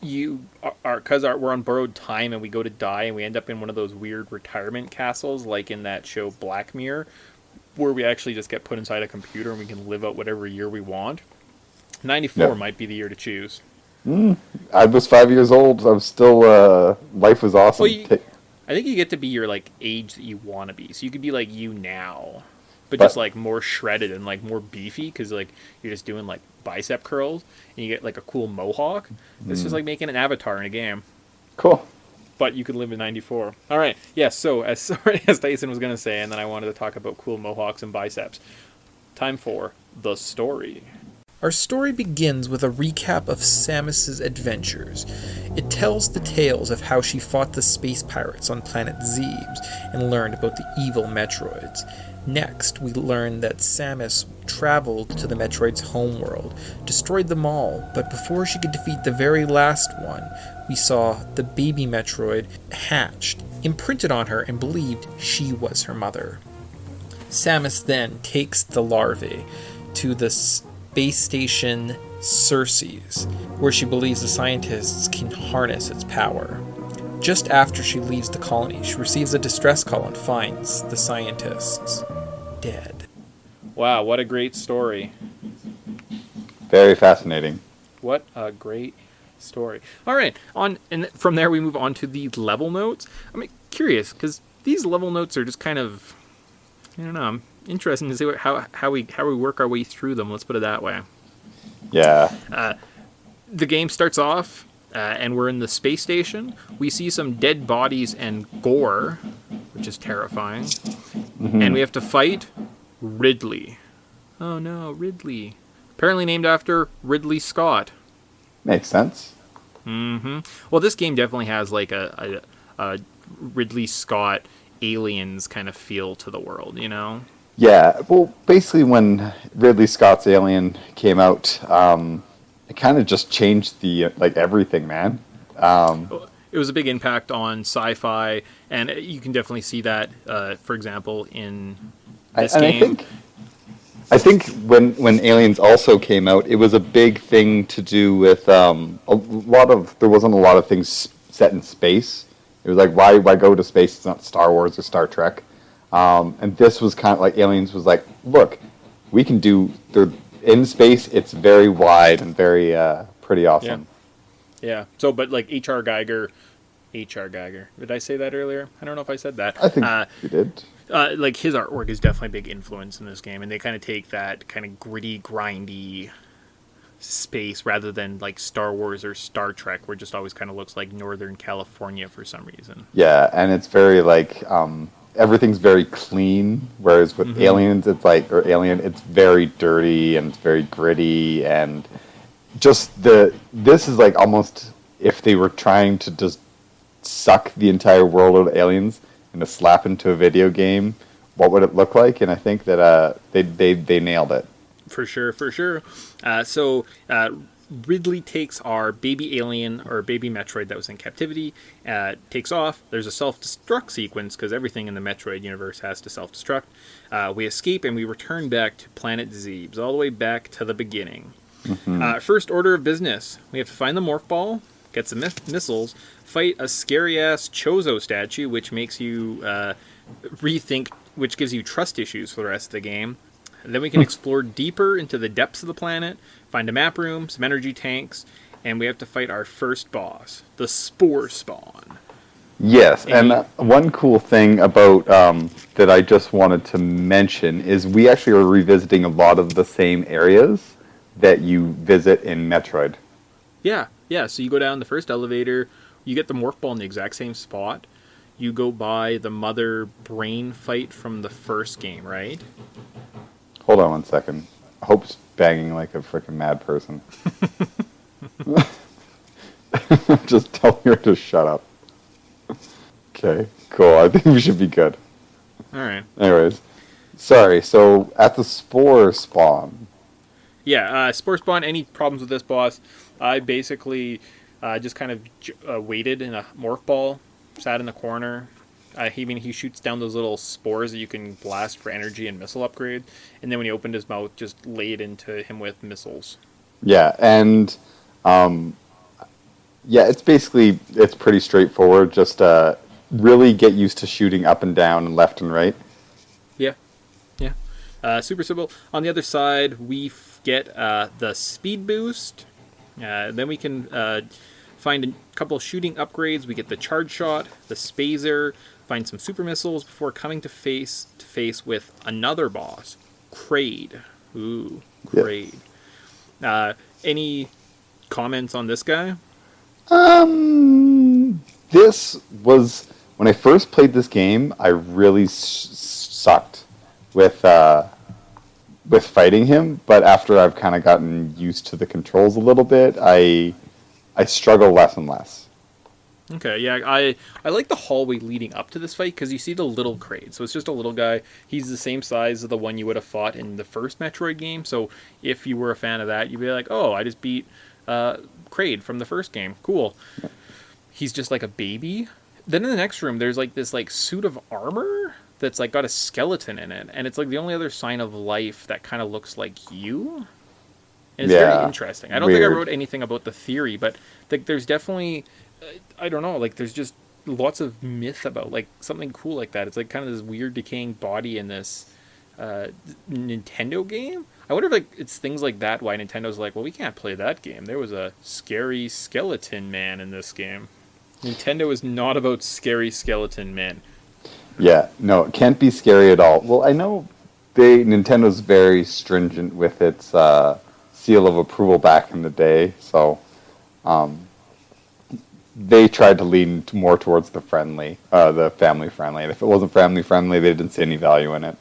you are because we're on borrowed time and we go to die and we end up in one of those weird retirement castles like in that show Black Mirror, where we actually just get put inside a computer and we can live out whatever year we want. 94 Yeah. might be the year to choose. I was 5 years old. I was still, life was awesome. Well, I think you get to be your like age that you want to be. So you could be like you now, but just like more shredded and like more beefy because like you're just doing like bicep curls and you get like a cool mohawk. It's just like making an avatar in a game. Cool. But you could live in 94. All right. Yes. So as sorry as Tyson was going to say, and then I wanted to talk about cool mohawks and biceps. Time for the story. Our story begins with a recap of Samus's adventures. It tells the tales of how she fought the space pirates on planet Zebes and learned about the evil Metroids. Next, we learn that Samus traveled to the Metroids' homeworld, destroyed them all, but before she could defeat the very last one, we saw the baby Metroid hatched, imprinted on her, and believed she was her mother. Samus then takes the larvae to the space station Circes, where she believes the scientists can harness its power. Just after she leaves the colony, she receives a distress call and finds the scientists dead. Wow, what a great story. Very fascinating. What a great story. All right, and from there we move on to the level notes. I'm curious because these level notes are just kind of, I don't know, I'm interested to see how we work our way through them. Let's put it that way. Yeah. The game starts off, and we're in the space station. We see some dead bodies and gore, which is terrifying. And we have to fight Ridley. Oh no, Ridley. Apparently named after Ridley Scott. Makes sense. Well, this game definitely has like a Ridley Scott Aliens kind of feel to the world, you know? Yeah, well, basically when Ridley Scott's Alien came out, it kind of just changed the, like, everything, man. It was a big impact on sci-fi, and you can definitely see that, for example, in this game. I think when Aliens also came out, it was a big thing to do with there wasn't a lot of things set in space. It was like, why go to space? It's not Star Wars or Star Trek. And this was kind of like, Aliens was like, look, we can do, they're in space, it's very wide and very pretty awesome. Yeah. So, but like H.R. Geiger, did I say that earlier? I don't know if I said that. I think you did. Like his artwork is definitely a big influence in this game, and they kind of take that kind of gritty, grindy space rather than like Star Wars or Star Trek, where it just always kind of looks like Northern California for some reason. Yeah, and it's very like everything's very clean, whereas with Aliens, it's like Alien, it's very dirty and it's very gritty, and just this is like almost if they were trying to just suck the entire world out of Aliens and to slap into a video game, what would it look like? And I think that they nailed it. For sure, for sure. So Ridley takes our baby alien or baby Metroid that was in captivity, takes off. There's a self-destruct sequence because everything in the Metroid universe has to self-destruct. We escape and we return back to Planet Zebes, all the way back to the beginning. First order of business. We have to find the Morph Ball, get some missiles, fight a scary-ass Chozo statue, which makes you rethink, which gives you trust issues for the rest of the game. And then we can explore deeper into the depths of the planet, find a map room, some energy tanks, and we have to fight our first boss, the Spore Spawn. Yes, and one cool thing about that I just wanted to mention is we actually are revisiting a lot of the same areas that you visit in Metroid. Yeah. So you go down the first elevator, you get the Morph Ball in the exact same spot. You go by the mother brain fight from the first game, right? Hold on one second. Hope's banging like a freaking mad person. Just tell her to shut up. Okay, cool. I think we should be good. All right. Anyways, sorry. So at the Spore Spawn. Yeah, Spore Spawn, any problems with this boss, I basically just kind of waited in a Morph Ball, sat in the corner. He shoots down those little spores that you can blast for energy and missile upgrade. And then when he opened his mouth, just laid into him with missiles. Yeah, and it's pretty straightforward. Just really get used to shooting up and down and left and right. Yeah. Super simple. On the other side, we get the speed boost. Then we can find a couple of shooting upgrades. We get the charge shot, the spazer, find some super missiles before coming to face with another boss, Kraid. Ooh, Kraid. Yeah. Any comments on this guy? This was when I first played this game. I really sucked with fighting him, but after I've kind of gotten used to the controls a little bit, I struggle less and less. Okay, yeah, I like the hallway leading up to this fight because you see the little Kraid. So it's just a little guy. He's the same size as the one you would have fought in the first Metroid game. So if you were a fan of that, you'd be like, oh, I just beat Kraid from the first game. Cool. He's just like a baby. Then in the next room, there's like this like suit of armor that's like got a skeleton in it. And it's like the only other sign of life that kind of looks like you. And it's very interesting. I don't think I wrote anything about the theory, but like there's definitely... I don't know, like there's just lots of myth about like something cool like that. It's like kind of this weird decaying body in this Nintendo game. I wonder if like it's things like that why Nintendo's like, well, we can't play that game. There was a scary skeleton man in this game. Nintendo is not about scary skeleton men. Yeah, no, it can't be scary at all. Well, I know Nintendo's very stringent with its seal of approval back in the day, so they tried to lean more towards the family friendly. And if it wasn't family friendly, they didn't see any value in it.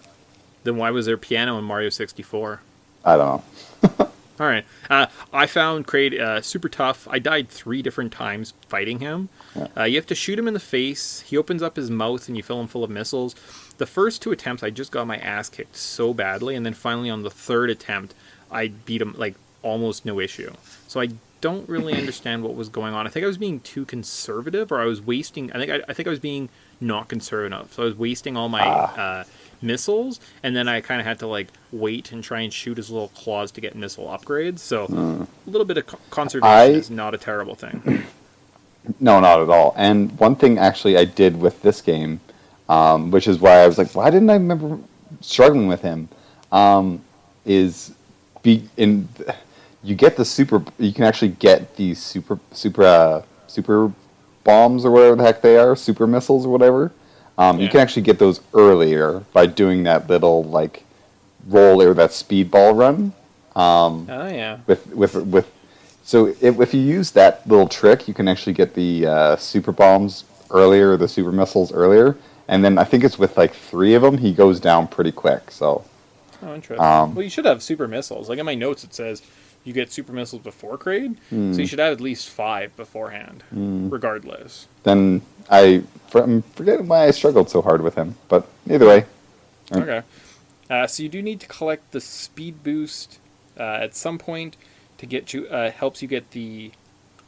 Then why was there piano in Mario 64? I don't know. All right. I found Kraid super tough. I died 3 different times fighting him. Yeah. You have to shoot him in the face. He opens up his mouth and you fill him full of missiles. The first 2 attempts, I just got my ass kicked so badly. And then finally on the 3rd attempt, I beat him like almost no issue. So I don't really understand what was going on. I think I was being too conservative, or I was wasting... I think I was being not conservative. So I was wasting all my missiles, and then I kind of had to like wait and try and shoot his little claws to get missile upgrades. So a little bit of conservation is not a terrible thing. No, not at all. And one thing actually I did with this game, which is why I was like, why didn't I remember struggling with him, you get the super. You can actually get these super bombs or whatever the heck they are, super missiles or whatever. You can actually get those earlier by doing that little like roll or that speedball run. Oh yeah. with so if you use that little trick, you can actually get the super bombs earlier, the super missiles earlier, and then I think it's with like 3 of them, he goes down pretty quick. So Oh, interesting. Well, you should have super missiles. Like in my notes, it says you get super missiles before Kraid, so you should have at least 5 beforehand, regardless. then I'm forgetting why I struggled so hard with him, but either way, Okay. So you do need to collect the speed boost at some point to get you. Helps you get the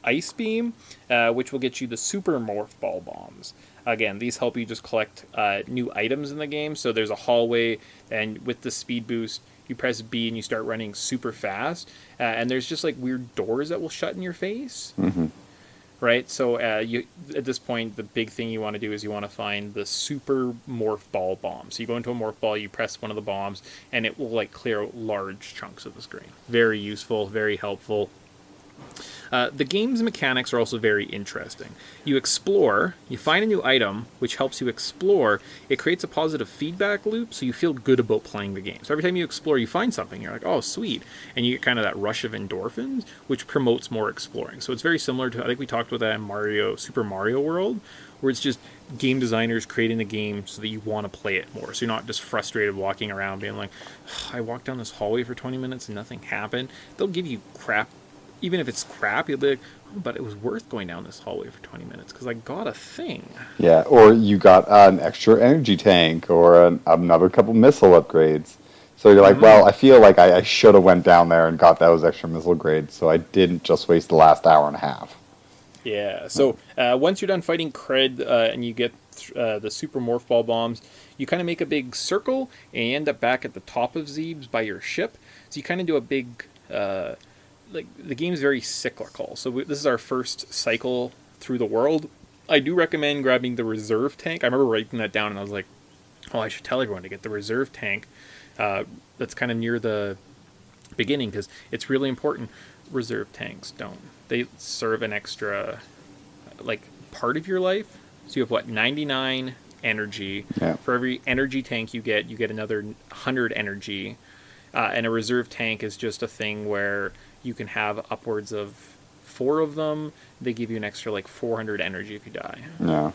ice beam, which will get you the super morph ball bombs. Again, these help you just collect new items in the game. So there's a hallway, and with the speed boost, you press B and you start running super fast. And there's just like weird doors that will shut in your face. Mm-hmm. Right? So you at this point, the big thing you want to do is you want to find the super morph ball bomb. So you go into a morph ball, you press one of the bombs, and it will like clear out large chunks of the screen. Very useful, very helpful. The game's mechanics are also very interesting. You explore, you find a new item, which helps you explore. It creates a positive feedback loop, so you feel good about playing the game. So every time you explore, you find something, you're like, oh, sweet. And you get kind of that rush of endorphins, which promotes more exploring. So it's very similar to, I think we talked about that in Super Mario World, where it's just game designers creating the game so that you want to play it more. So you're not just frustrated walking around being like, I walked down this hallway for 20 minutes and nothing happened. They'll give you crap. Even if it's crap, you'll be like, oh, but it was worth going down this hallway for 20 minutes because I got a thing. yeah, or you got an extra energy tank or another couple missile upgrades. So you're like, well, I feel like I should have went down there and got those extra missile grades, so I didn't just waste the last hour and a half. Yeah, so once you're done fighting Cred and you get the super morph ball bombs, you kind of make a big circle and you end up back at the top of Zeebs by your ship. So you kind of do a big... like the game's very cyclical, so this is our first cycle through the world. I do recommend grabbing the reserve tank. I remember writing that down and I was like, oh, I should tell everyone to get the reserve tank that's kind of near the beginning because it's really important. Reserve tanks they serve an extra like part of your life. So you have what, 99 energy. Yeah. For every energy tank you get another 100 energy. And a reserve tank is just a thing where you can have upwards of 4 of them. They give you an extra like 400 energy if you die. Yeah.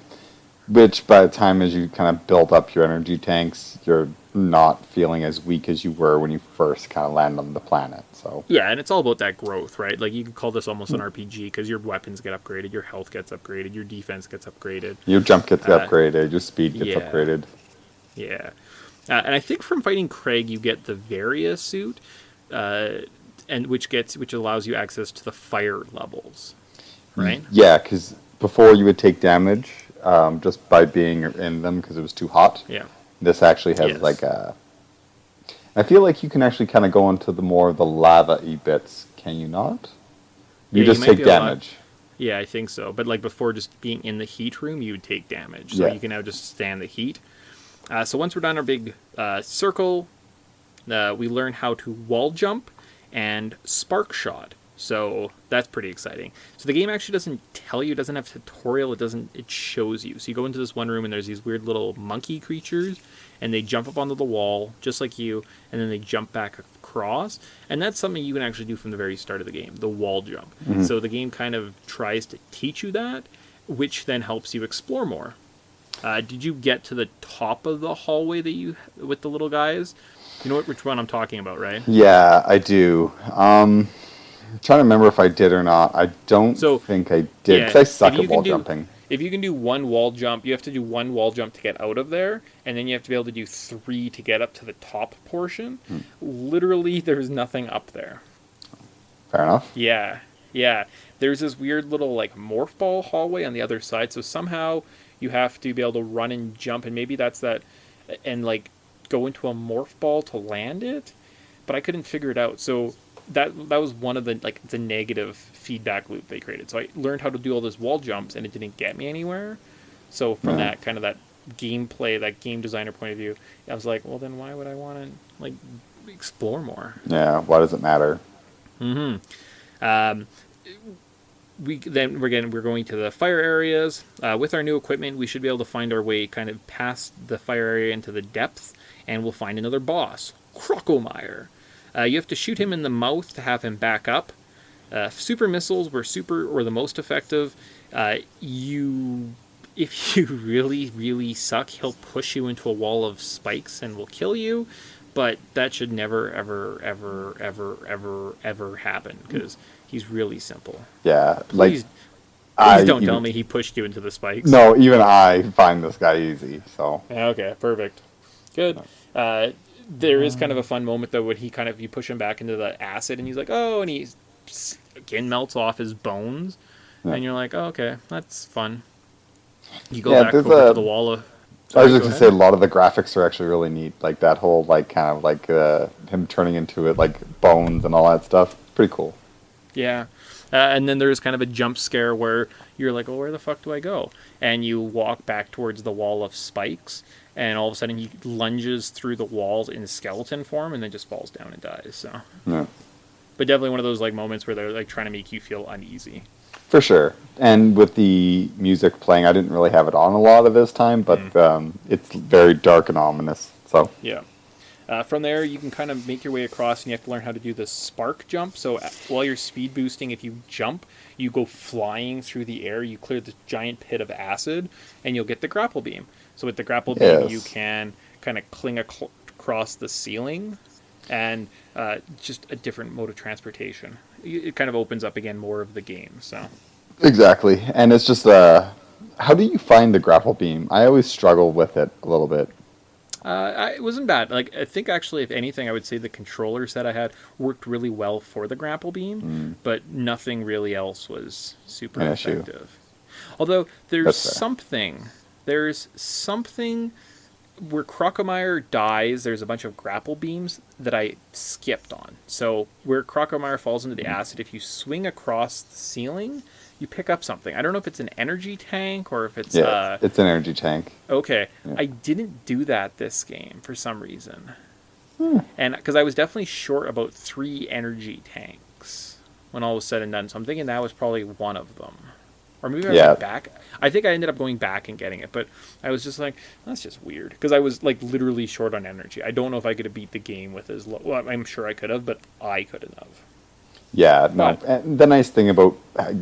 Which by the time as you kind of build up your energy tanks, you're not feeling as weak as you were when you first kind of land on the planet. So yeah, and it's all about that growth, right? Like you could call this almost an RPG because your weapons get upgraded, your health gets upgraded, your defense gets upgraded. your jump gets upgraded, your speed gets yeah. upgraded. Yeah. And I think from fighting Craig, you get the Varia suit, and which allows you access to the fire levels, right? Yeah, because before you would take damage just by being in them because it was too hot. Yeah. This actually has Yes. like a... I feel like you can actually kind of go into the more of the lava-y bits, can you not? You Yeah, just might take be able to- damage. Yeah, I think so. But like before, just being in the heat room, you would take damage. So Yeah. you can now just stand the heat. So once we're done our big circle, we learn how to wall jump and spark shot. So that's pretty exciting. So the game actually doesn't tell you, it doesn't have a tutorial, it shows you. So you go into this one room and there's these weird little monkey creatures and they jump up onto the wall just like you and then they jump back across. And that's something you can actually do from the very start of the game, the wall jump. So the game kind of tries to teach you that, which then helps you explore more. Did you get to the top of the hallway with the little guys? You know which one I'm talking about, right? Yeah, I do. I'm trying to remember if I did or not. I don't think I did, because I suck at wall jumping. If you can do one wall jump, you have to do one wall jump to get out of there, and then you have to be able to do 3 to get up to the top portion. Literally, there's nothing up there. Fair enough. Yeah. There's this weird little like morph ball hallway on the other side, so somehow you have to be able to run and jump, and maybe that's that, and like go into a morph ball to land it, but I couldn't figure it out. So that was one of the like the negative feedback loop they created. So I learned how to do all those wall jumps, and it didn't get me anywhere. So from that kind of that gameplay, that game designer point of view, I was like, well, then why would I want to like explore more? Yeah, why does it matter? We're going to the fire areas. With our new equipment, we should be able to find our way kind of past the fire area into the depth, and we'll find another boss, Crocomier. You have to shoot him in the mouth to have him back up. Super missiles were the most effective. If you really, really suck, he'll push you into a wall of spikes and will kill you. But that should never, ever, ever, ever, ever, ever happen because he's really simple. Yeah, Please don't tell me he pushed you into the spikes. No, even I find this guy easy. So Okay, perfect. Good. There is kind of a fun moment though when you push him back into the acid and he's like, oh, and he skin melts off his bones, and you're like, oh, okay, that's fun. You go back over to the wall of. I was just gonna say a lot of the graphics are actually really neat. Like that whole him turning into it like bones and all that stuff. Pretty cool. Yeah. And then there's kind of a jump scare where you're like, oh, where the fuck do I go? And you walk back towards the wall of spikes, and all of a sudden he lunges through the walls in skeleton form and then just falls down and dies. So, yeah. But definitely one of those like moments where they're like trying to make you feel uneasy. For sure. And with the music playing, I didn't really have it on a lot of this time, but it's very dark and ominous. So yeah. From there, you can kind of make your way across, and you have to learn how to do the spark jump. So while you're speed boosting, if you jump, you go flying through the air, you clear the giant pit of acid, and you'll get the grapple beam. So with the grapple beam, you can kind of cling across the ceiling, and just a different mode of transportation. It kind of opens up again more of the game. So exactly, and it's just how do you find the grapple beam? I always struggle with it a little bit. It wasn't bad. Like I think actually, if anything, I would say the controller set I had worked really well for the grapple beam, but nothing really else was super effective. Although there's something where Crocomier dies. There's a bunch of grapple beams that I skipped on. So where Crocomier falls into the acid, if you swing across the ceiling, you pick up something. I don't know if it's an energy tank or if it's... Yeah, it's an energy tank. Okay. Yeah. I didn't do that this game for some reason. And because I was definitely short about 3 energy tanks when all was said and done. So I'm thinking that was probably one of them. Or maybe I went back. I think I ended up going back and getting it. But I was just like, that's just weird. Because I was like literally short on energy. I don't know if I could have beat the game with as low... Well, I'm sure I could have, but I couldn't have. Yeah, no. And the nice thing about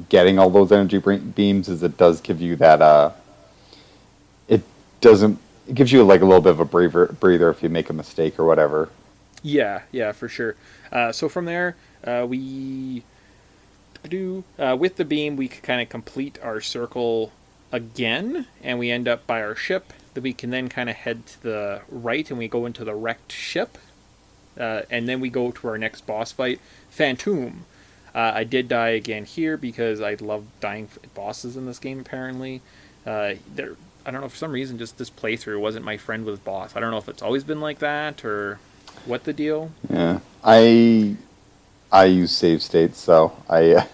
getting all those energy beams is it does give you that. It gives you like a little bit of a breather if you make a mistake or whatever. Yeah, for sure. So from there, with the beam, we can kind of complete our circle again, and we end up by our ship. That we can then kind of head to the right, and we go into the wrecked ship. And then we go to our next boss fight, Phantom. I did die again here because I love dying bosses in this game, apparently. I don't know, for some reason, just this playthrough wasn't my friend with boss. I don't know if it's always been like that or what the deal. Yeah. I use save states, so I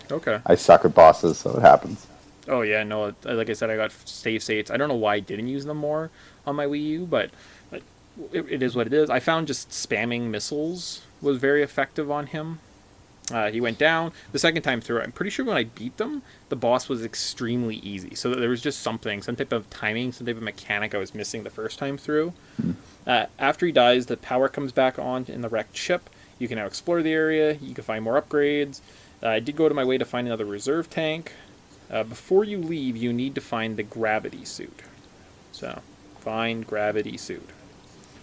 suck at bosses, so it happens. Oh, yeah, no, like I said, I got save states. I don't know why I didn't use them more on my Wii U, but... It is what it is. I found just spamming missiles was very effective on him. He went down. The second time through, I'm pretty sure when I beat them, the boss was extremely easy. So there was just some type of timing, some type of mechanic I was missing the first time through. After he dies, the power comes back on in the wrecked ship. You can now explore the area. You can find more upgrades. I did go to my way to find another reserve tank. Before you leave, you need to find the gravity suit. So, find gravity suit.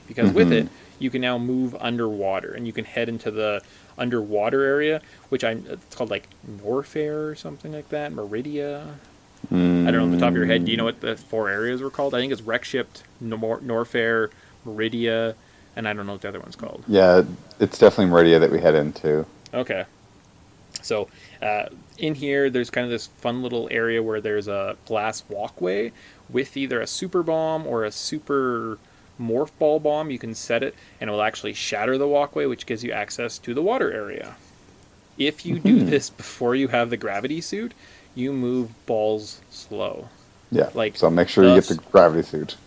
Because with it, you can now move underwater, and you can head into the underwater area, it's called like Norfair or something like that, Meridia. I don't know off the top of your head. Do you know what the 4 areas were called? I think it's Wreckship, Norfair, Meridia, and I don't know what the other one's called. Yeah, it's definitely Meridia that we head into. Okay. So, in here, there's kind of this fun little area where there's a glass walkway with either a super bomb or a super... Morph ball bomb. You can set it and it will actually shatter the walkway, which gives you access to the water area. If you do this before you have the gravity suit, you move balls slow. Yeah, so make sure you get the gravity suit.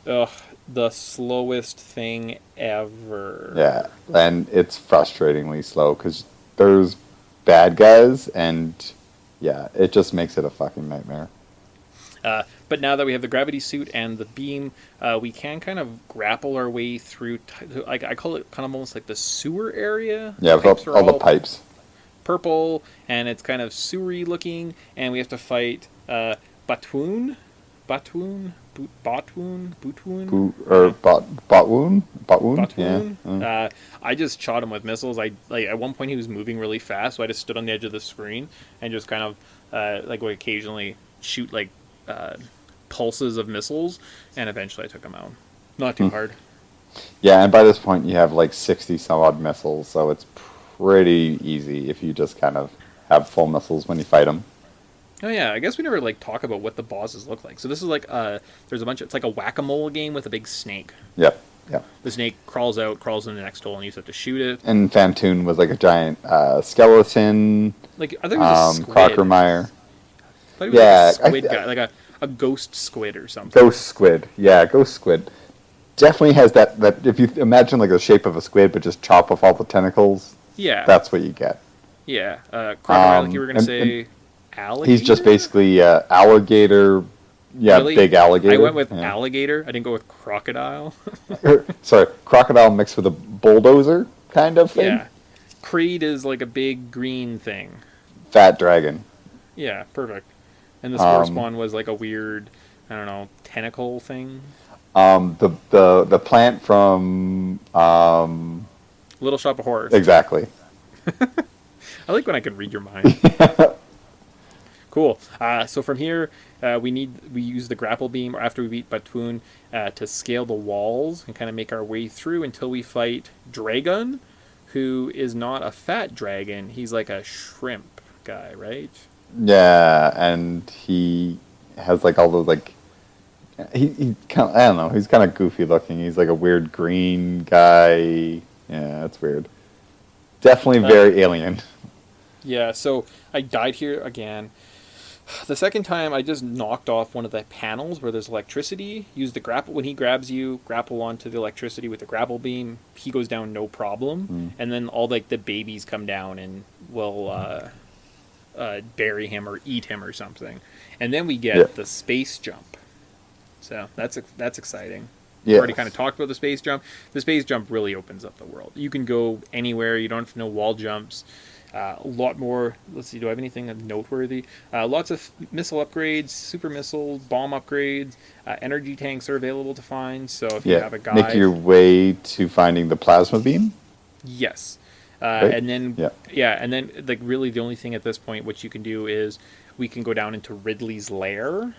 The slowest thing ever. Yeah, and it's frustratingly slow because there's bad guys and yeah, it just makes it a fucking nightmare. But now that we have the gravity suit and the beam, we can kind of grapple our way through. Like I call it kind of almost like the sewer area. Yeah, The pipes are all the pipes. purple, and it's kind of sewery looking, and we have to fight Botwoon. Botwoon. Yeah. I just shot him with missiles. At one point he was moving really fast, so I just stood on the edge of the screen and just kind of would occasionally shoot pulses of missiles, and eventually I took him out. Not too hard. Yeah, and by this point you have 60 some odd missiles, so it's pretty easy if you just kind of have full missiles when you fight them. Oh yeah, I guess we never talk about what the bosses look like. So this is there's a bunch of, it's like a whack-a-mole game with a big snake. Yep. The snake crawls in the next hole, and you just have to shoot it. And Fantoon was like a giant skeleton. I think it was a squid. Crocomier. I thought it was a squid guy, like a ghost squid or something. Ghost squid. Yeah, ghost squid. Definitely has that if you imagine the shape of a squid, but just chop off all the tentacles. Yeah. That's what you get. Yeah. Crocodile, like you were going to say alligator? He's just basically alligator. Yeah, really? Big alligator. I went with alligator. I didn't go with crocodile. Sorry, crocodile mixed with a bulldozer kind of thing. Yeah. Creed is like a big green thing. Fat dragon. Yeah, perfect. And the Spore Spawn was like a weird, I don't know, tentacle thing. The plant from Little Shop of Horrors. Exactly. I like when I can read your mind. Cool. So from here, we use the Grapple Beam after we beat Batoon to scale the walls and kind of make our way through until we fight Dragon, who is not a fat dragon. He's like a shrimp guy, right? Yeah, and he has all those he kind of, I don't know, he's kind of goofy looking. He's like a weird green guy. Yeah, that's weird. Definitely very alien. Yeah, so I died here again. The second time, I just knocked off one of the panels where there's electricity. Use the grapple. When he grabs you, grapple onto the electricity with the grapple beam. He goes down no problem. And then all the babies come down and will bury him or eat him or something. And then we get the space jump. So that's exciting. Yeah. We already kind of talked about the space jump. The space jump really opens up the world. You can go anywhere. You don't have to know wall jumps. A lot more. Let's see. Do I have anything noteworthy? Lots of missile upgrades, super missiles, bomb upgrades. Energy tanks are available to find. So if you have a guide, make your way to finding the plasma beam. Yes. Right? And then and then really the only thing at this point which you can do is we can go down into Ridley's lair,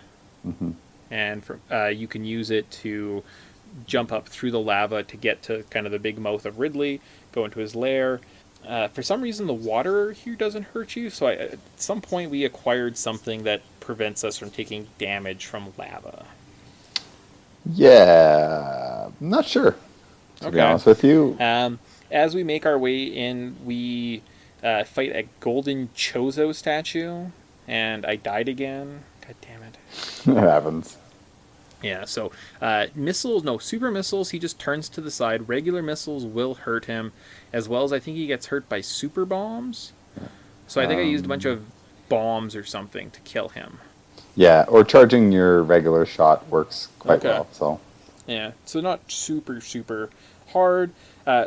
and you can use it to jump up through the lava to get to kind of the big mouth of Ridley, go into his lair. For some reason, the water here doesn't hurt you, so at some point we acquired something that prevents us from taking damage from lava. Yeah, I'm not sure, to be honest with you. As we make our way in, we fight a golden Chozo statue, and I died again. God damn it. It happens. Yeah, so super missiles, he just turns to the side. Regular missiles will hurt him, as well as I think he gets hurt by super bombs. So I think I used a bunch of bombs or something to kill him. Yeah, or charging your regular shot works quite well. So yeah, so not super, super hard.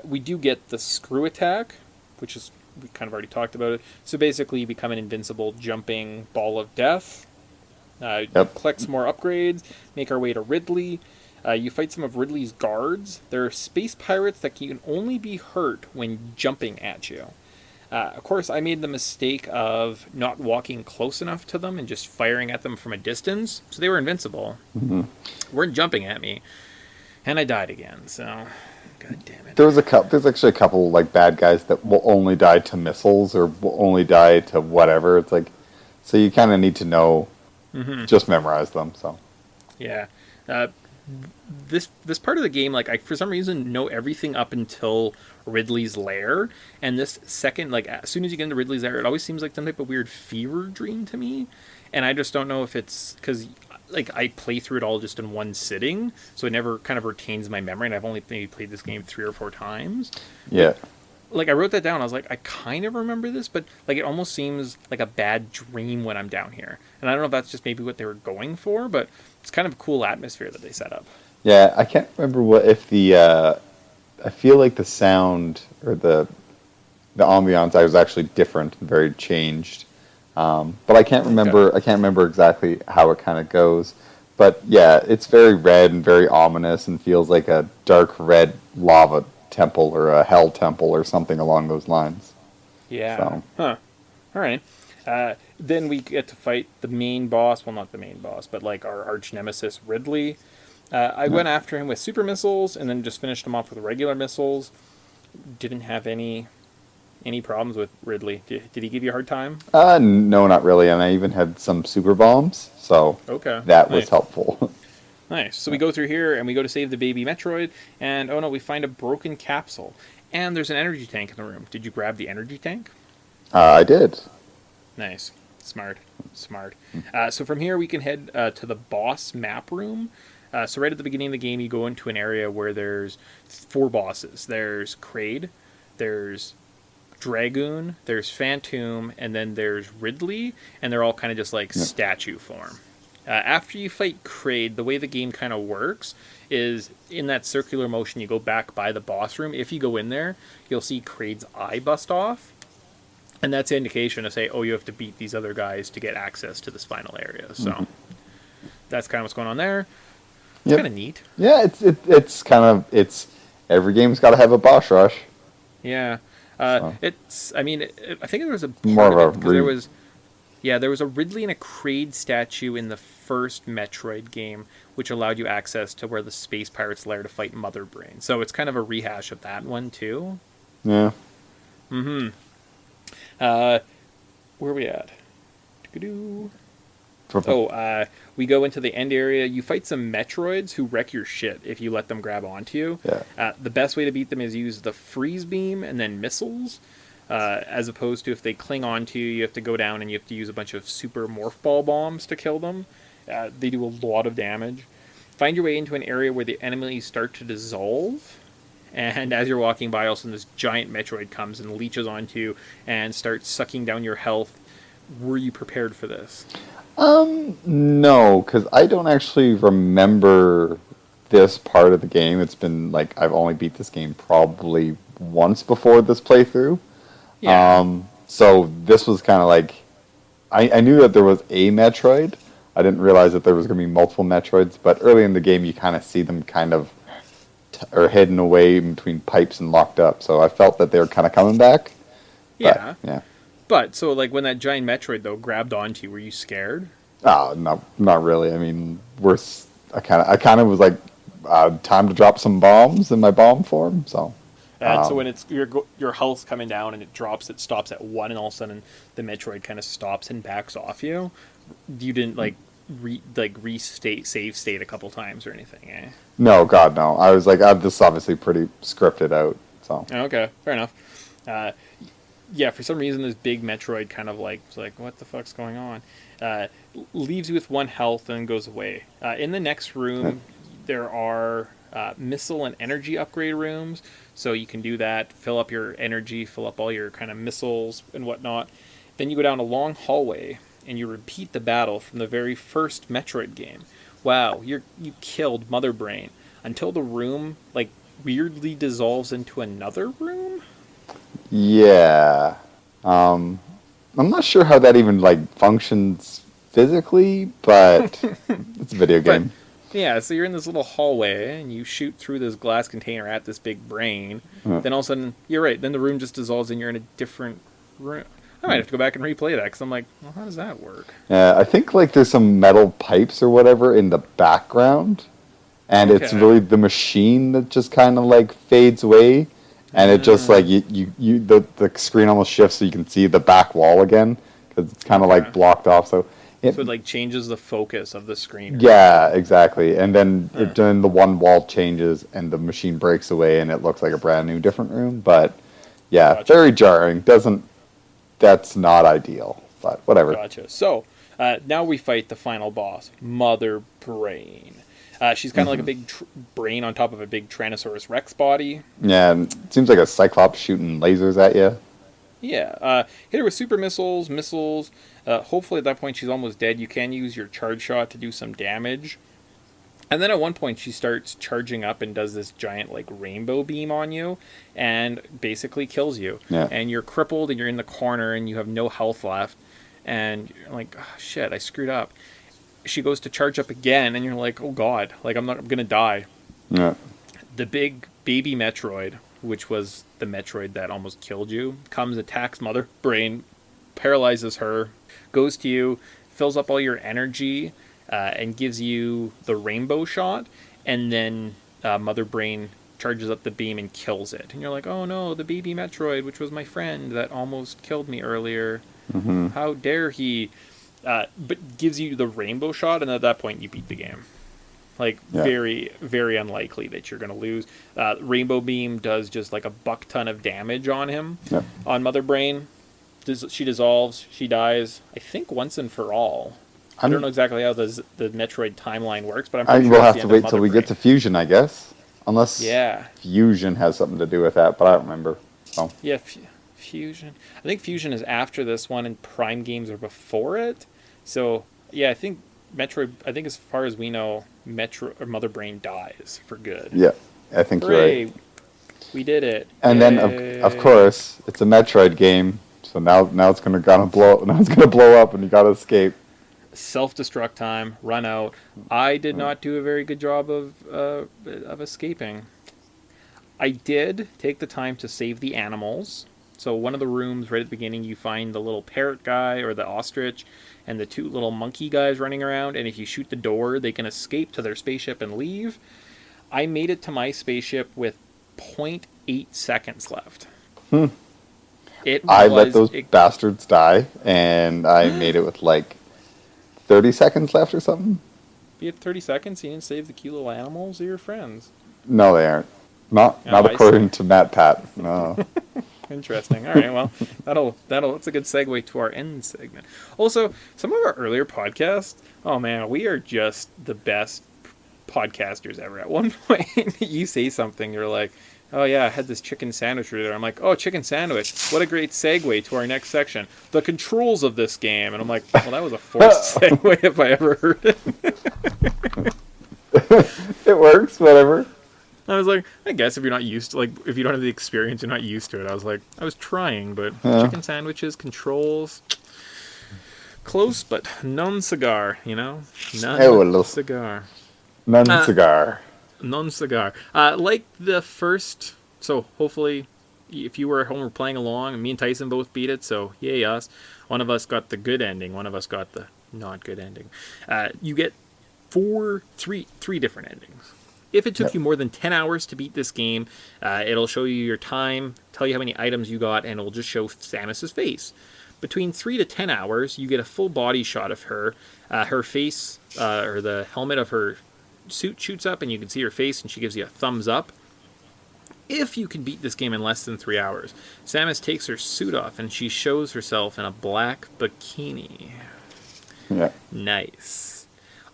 We do get the screw attack, which is, we kind of already talked about it. So basically you become an invincible jumping ball of death. Collect some more upgrades, make our way to Ridley. You fight some of Ridley's guards. There are space pirates that can only be hurt when jumping at you. Of course, I made the mistake of not walking close enough to them and just firing at them from a distance, so they were invincible. Weren't jumping at me, and I died again, so god damn it. There's actually a couple bad guys that will only die to missiles or will only die to whatever. It's so you kind of need to know. Just memorize them. So, yeah, this part of the game, I for some reason know everything up until Ridley's lair, and this second, as soon as you get into Ridley's lair, it always seems like some type of weird fever dream to me, and I just don't know if it's because I play through it all just in one sitting, so it never kind of retains my memory, and I've only maybe played this game 3 or 4 times. Yeah. like I wrote that down. I was like, I kind of remember this, but like it almost seems like a bad dream when I'm down here. And I don't know if that's just maybe what they were going for, but it's kind of a cool atmosphere that they set up. Yeah, I can't remember what if the. I feel like the sound or the ambiance was actually different, very changed. But I can't remember. Okay. I can't remember exactly how it kind of goes. But yeah, it's very red and very ominous, and feels like a dark red lava temple or a hell temple or something along those lines. Yeah. So. Huh. All right. Then we get to fight the main boss. Well, not the main boss, but like our arch nemesis, Ridley. I went after him with super missiles and then just finished him off with regular missiles. Didn't have any problems with Ridley. Did he give you a hard time? No, not really. And I even had some super bombs, so Okay. that Nice. was helpful. Nice. So we go through here and we go to save the baby Metroid, and oh no, we find a broken capsule. And there's an energy tank in the room. Did you grab the energy tank? I did. Nice. Smart. So from here we can head to the boss map room. So right at the beginning of the game, you go into an area where there's 4 bosses. There's Kraid, there's Dragoon, there's Phantom, and then there's Ridley, and they're all kind of just like statue form. After you fight Kraid, the way the game kind of works is in that circular motion, you go back by the boss room. If you go in there, you'll see Kraid's eye bust off. And that's an indication to say, oh, you have to beat these other guys to get access to this final area. So that's kind of what's going on there. It's kind of neat. Yeah, it's kind of every game's got to have a boss rush. Yeah. It's. I mean, I think there was a More of a because there was a Ridley and a Kraid statue in the first Metroid game, which allowed you access to where the space pirates lair to fight Mother Brain. So it's kind of a rehash of that one too. Yeah. Where are we at? We go into the end area. You fight some Metroids who wreck your shit if you let them grab onto you. Yeah. The best way to beat them is use the freeze beam and then missiles, as opposed to if they cling onto you, you have to go down and you have to use a bunch of super morph ball bombs to kill them. They do a lot of damage. Find your way into an area where the enemies start to dissolve. And as you're walking by, all of a sudden this giant Metroid comes and leeches onto you and starts sucking down your health. Were you prepared for this? No, because I don't actually remember this part of the game. It's been like I've only beat this game probably once before this playthrough. Yeah. So this was kind of like I knew that there was a Metroid. I didn't realize that there was going to be multiple Metroids. But early in the game, you kind of see them kind of or hidden away in between pipes and locked up. So I felt that they were kind of coming back. Yeah. Yeah. But, so, like, when that giant Metroid, though, grabbed onto you, were you scared? Oh, no, not really. I mean, I kind of was like, time to drop some bombs in my bomb form, so. And so when it's your health's coming down and it stops at 1, and all of a sudden the Metroid kind of stops and backs off you, you didn't, like, save state a couple times or anything, eh? No, God, no. I was like, this is obviously pretty scripted out, so. Okay, fair enough. Yeah, for some reason this big Metroid kind of like, was like, what the fuck's going on? Leaves you with 1 health and goes away. In the next room, there are missile and energy upgrade rooms, so you can do that, fill up your energy, fill up all your kind of missiles and whatnot. Then you go down a long hallway, and you repeat the battle from the very first Metroid game. Wow, you killed Mother Brain until the room, like, weirdly dissolves into another room? Yeah. I'm not sure how that even, like, functions physically, but it's a video game. Yeah, so you're in this little hallway, and you shoot through this glass container at this big brain. Then all of a sudden, you're right, then the room just dissolves and you're in a different room. I might have to go back and replay that, because I'm like, well, how does that work? Yeah, I think, like, there's some metal pipes or whatever in the background, and it's really the machine that just kind of, like, fades away, and it just, like, the screen almost shifts so you can see the back wall again, because it's kind of, like, blocked off, so it like, changes the focus of the screen. Yeah, exactly, and then then the one wall changes, and the machine breaks away, and it looks like a brand new, different room, but, yeah, very jarring, that's not ideal, but whatever. Gotcha. So, now we fight the final boss, Mother Brain. She's kind of like a big brain on top of a big Tyrannosaurus Rex body. Yeah, and it seems like a Cyclops shooting lasers at you. Yeah, hit her with super missiles. Hopefully at that point she's almost dead. You can use your charge shot to do some damage. And then at one point she starts charging up and does this giant like rainbow beam on you and basically kills you. Yeah. And you're crippled and you're in the corner and you have no health left. And you're like, oh, shit, I screwed up. She goes to charge up again and you're like, oh god, like I'm going to die. Yeah. The big baby Metroid, which was the Metroid that almost killed you, comes, attacks Mother Brain, paralyzes her, goes to you, fills up all your energy, and gives you the rainbow shot, and then Mother Brain charges up the beam and kills it. And you're like, oh no, the baby Metroid, which was my friend that almost killed me earlier. Mm-hmm. How dare he? But gives you the rainbow shot, and at that point you beat the game. Like, very, very unlikely that you're going to lose. Rainbow Beam does just like a buck ton of damage on him, on Mother Brain. She dissolves, she dies, I think once and for all. I don't know exactly how the Metroid timeline works, but I'm pretty sure we'll have to wait till we get to Fusion, I guess. Unless Fusion has something to do with that, but I don't remember. So. Yeah, Fusion. I think Fusion is after this one, and Prime games are before it. So, yeah, I think Metroid, as far as we know, Mother Brain dies for good. Yeah, I think Hooray, you're right. We did it. And then, of course, it's a Metroid game, so now it's gonna blow. Now it's gonna blow up, and you gotta escape. Self-destruct time, run out. I did not do a very good job of escaping. I did take the time to save the animals. So one of the rooms right at the beginning, you find the little parrot guy or the ostrich and the two little monkey guys running around. And if you shoot the door, they can escape to their spaceship and leave. I made it to my spaceship with 0.8 seconds left. I let those bastards die, and I made it with like 30 seconds left or something. You had 30 seconds? You didn't save the cute little animals? They're your friends. No, they aren't. Not according to Matt Pat. No. Interesting. All right. Well, that's a good segue to our end segment. Also, some of our earlier podcasts. Oh man, we are just the best podcasters ever. At one point, you say something, you're like, "Oh yeah, I had this chicken sandwich there." I'm like, "Oh, chicken sandwich. What a great segue to our next section, the controls of this game." And I'm like, "Well, that was a forced segue if I ever heard it." It works. Whatever. I was like, I guess if you're not used to, if you don't have the experience, you're not used to it. I was trying, but chicken sandwiches, controls, close, but non-cigar, Non-cigar. Non-cigar. Non-cigar. Like the first, so hopefully, if you were at home or playing along, me and Tyson both beat it, so yay us. One of us got the good ending, one of us got the not good ending. You get three different endings. If it took you more than 10 hours to beat this game, it'll show you your time, tell you how many items you got, and it'll just show Samus's face. Between 3 to 10 hours, you get a full body shot of her. Her face, or the helmet of her suit shoots up, and you can see her face, and she gives you a thumbs up. If you can beat this game in less than 3 hours, Samus takes her suit off, and she shows herself in a black bikini. Yeah. Nice.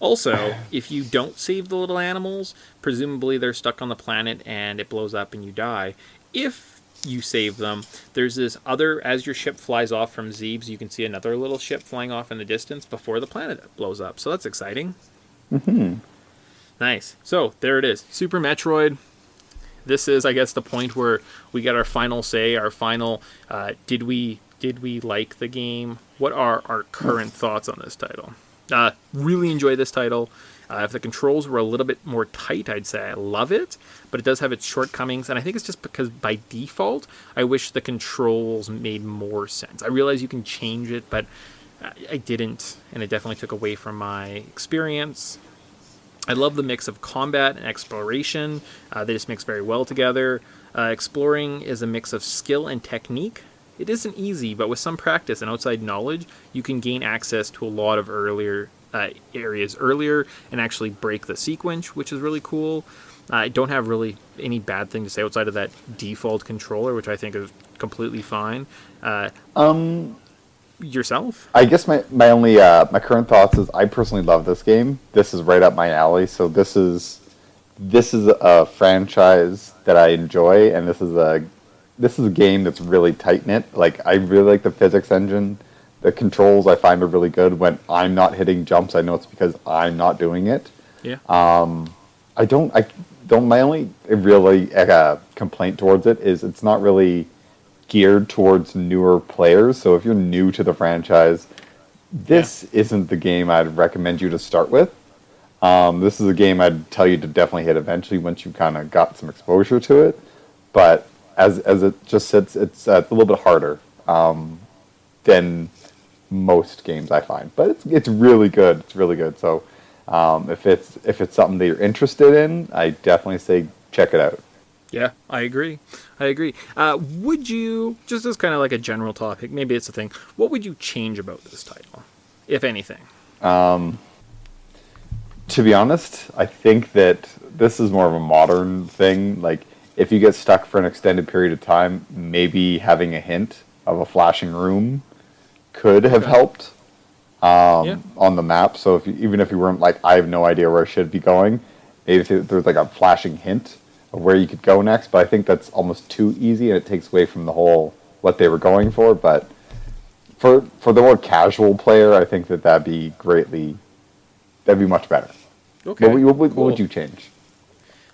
Also, if you don't save the little animals, presumably they're stuck on the planet and it blows up and you die. If you save them, there's this other, as your ship flies off from Zeebs, you can see another little ship flying off in the distance before the planet blows up. So that's exciting. Mm-hmm. Nice. So, there it is. Super Metroid. This is, I guess, the point where we get our final say, our final, did we like the game? What are our current thoughts on this title? Really enjoy this title. If the controls were a little bit more tight, I'd say I love it, but it does have its shortcomings, and I think it's just because by default, I wish the controls made more sense. I realize you can change it, but I didn't, and it definitely took away from my experience. I love the mix of combat and exploration. They just mix very well together. Exploring is a mix of skill and technique. It isn't easy, but with some practice and outside knowledge, you can gain access to a lot of areas earlier and actually break the sequence, which is really cool. I don't have really any bad thing to say outside of that default controller, which I think is completely fine. yourself? I guess my only my current thoughts is I personally love this game. This is right up my alley. So this is a franchise that I enjoy, and this is a game that's really tight knit. Like I really like the physics engine. The controls I find are really good. When I'm not hitting jumps, I know it's because I'm not doing it. Yeah. I don't. My only really complaint towards it is it's not really geared towards newer players. So if you're new to the franchise, this isn't the game I'd recommend you to start with. This is a game I'd tell you to definitely hit eventually once you kind of got some exposure to it. But as it just sits, it's a little bit harder than most games I find. But it's really good. It's really good. So if it's something that you're interested in, I definitely say check it out. Yeah, I agree. Would you, just as kind of like a general topic, maybe it's a thing, what would you change about this title, if anything? To be honest, I think that this is more of a modern thing. Like, if you get stuck for an extended period of time, maybe having a hint of a flashing room could have helped on the map. So even if you weren't like, I have no idea where I should be going, maybe if there's like a flashing hint of where you could go next. But I think that's almost too easy, and it takes away from the whole what they were going for. But for the more casual player, I think that'd be much better. Okay. What would you change?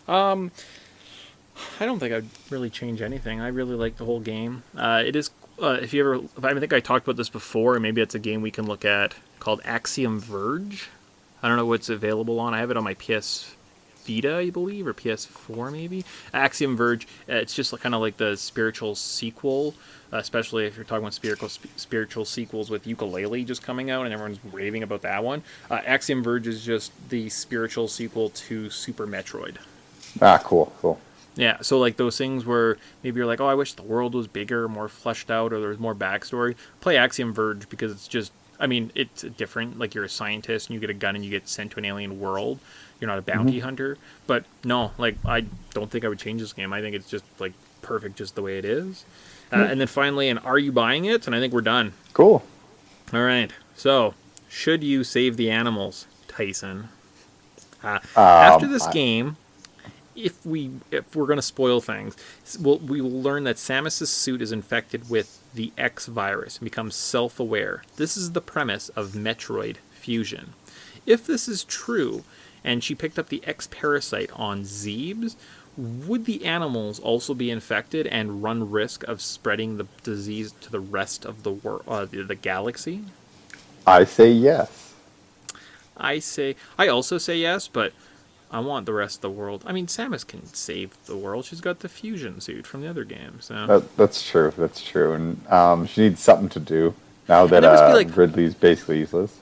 I don't think I'd really change anything. I really like the whole game. It is, I think I talked about this before, and maybe it's a game we can look at called Axiom Verge. I don't know what's available on. I have it on my PS Vita, I believe, or PS4 maybe. Axiom Verge. It's just kind of like the spiritual sequel, especially if you're talking about spiritual sequels with Ukulele just coming out and everyone's raving about that one. Axiom Verge is just the spiritual sequel to Super Metroid. Cool. Yeah, so like those things where maybe you're like, oh, I wish the world was bigger, more fleshed out, or there's more backstory. Play Axiom Verge because it's just, I mean, it's different. Like you're a scientist and you get a gun and you get sent to an alien world. You're not a bounty hunter. But no, like I don't think I would change this game. I think it's just like perfect just the way it is. And then finally, are you buying it? And I think we're done. Cool. All right. So, should you save the animals, Tyson? After this game, if we're going to spoil things, we will learn that Samus's suit is infected with the X virus and becomes self-aware. This is the premise of Metroid Fusion. If this is true, and she picked up the X parasite on Zeebs, would the animals also be infected and run risk of spreading the disease to the rest of the world, the galaxy? I say yes. I also say yes, but I want the rest of the world. I mean, Samus can save the world. She's got the fusion suit from the other game. So that's true. And she needs something to do now that Ridley's basically useless.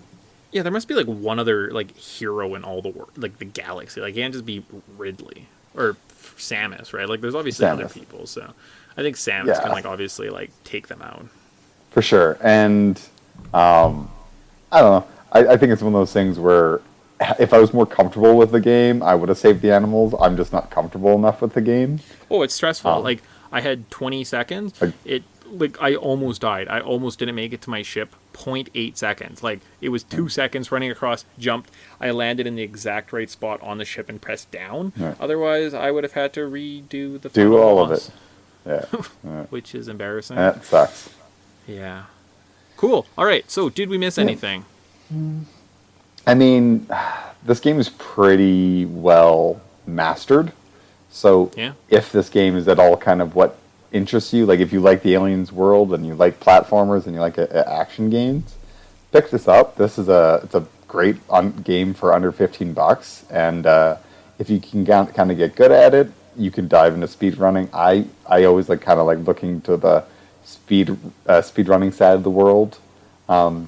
Yeah, there must be like one other like hero in all the world, like the galaxy. Like, it can't just be Ridley or Samus, right? Like, there's obviously other people. So I think Samus can like obviously like take them out for sure. And I don't know. I think it's one of those things where if I was more comfortable with the game, I would have saved the animals. I'm just not comfortable enough with the game. Oh, it's stressful. Like, I had 20 seconds. I almost died. I almost didn't make it to my ship. 0.8 seconds. Like, it was 2 seconds running across, jumped. I landed in the exact right spot on the ship and pressed down. Right. Otherwise, I would have had to redo the do all of it. Yeah. Which is embarrassing. That sucks. Yeah. Cool. All right. So, did we miss anything? I mean, this game is pretty well mastered. So, if this game is at all kind of what interests you, like if you like the Aliens world and you like platformers and you like action games, pick this up. It's a great game for under $15, and if you can kind of get good at it, you can dive into speed running. I always like looking to the speed running side of the world,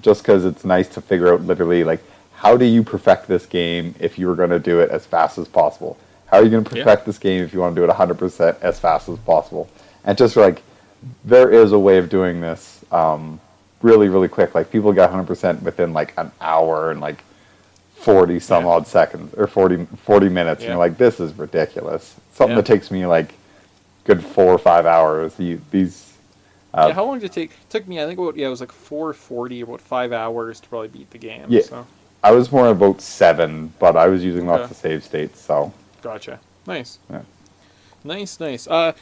just because it's nice to figure out literally like how do you perfect this game if you were going to do it as fast as possible. How are you going to perfect this game if you want to do it 100% as fast as possible? And just like, there is a way of doing this really, really quick. Like, people got 100% within like an hour and like 40 some odd seconds, or 40 minutes. And you're like, this is ridiculous. Something that takes me like good 4 or 5 hours. Yeah, how long did it take? It took me, I think, it was like 4:40, about 5 hours to probably beat the game. Yeah. So. I was more about 7, but I was using Okay. lots of save states, so. Gotcha. Nice. Yeah. Nice.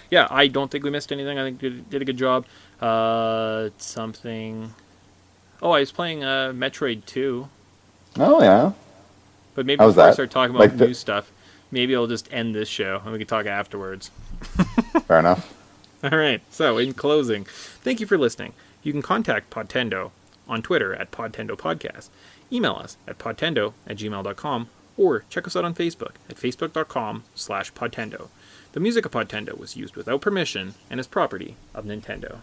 Yeah, I don't think we missed anything. I think we did a good job. Something. Oh, I was playing Metroid 2. Oh, yeah. But maybe How's before I that? start talking Like about the- new stuff, maybe I'll just end this show and we can talk afterwards. Fair enough. All right. So, in closing, thank you for listening. You can contact Podtendo on Twitter at Podtendo Podcast. Email us at podtendo@gmail.com or check us out on Facebook at facebook.com/Podtendo. The music of Podtendo was used without permission and is property of Nintendo.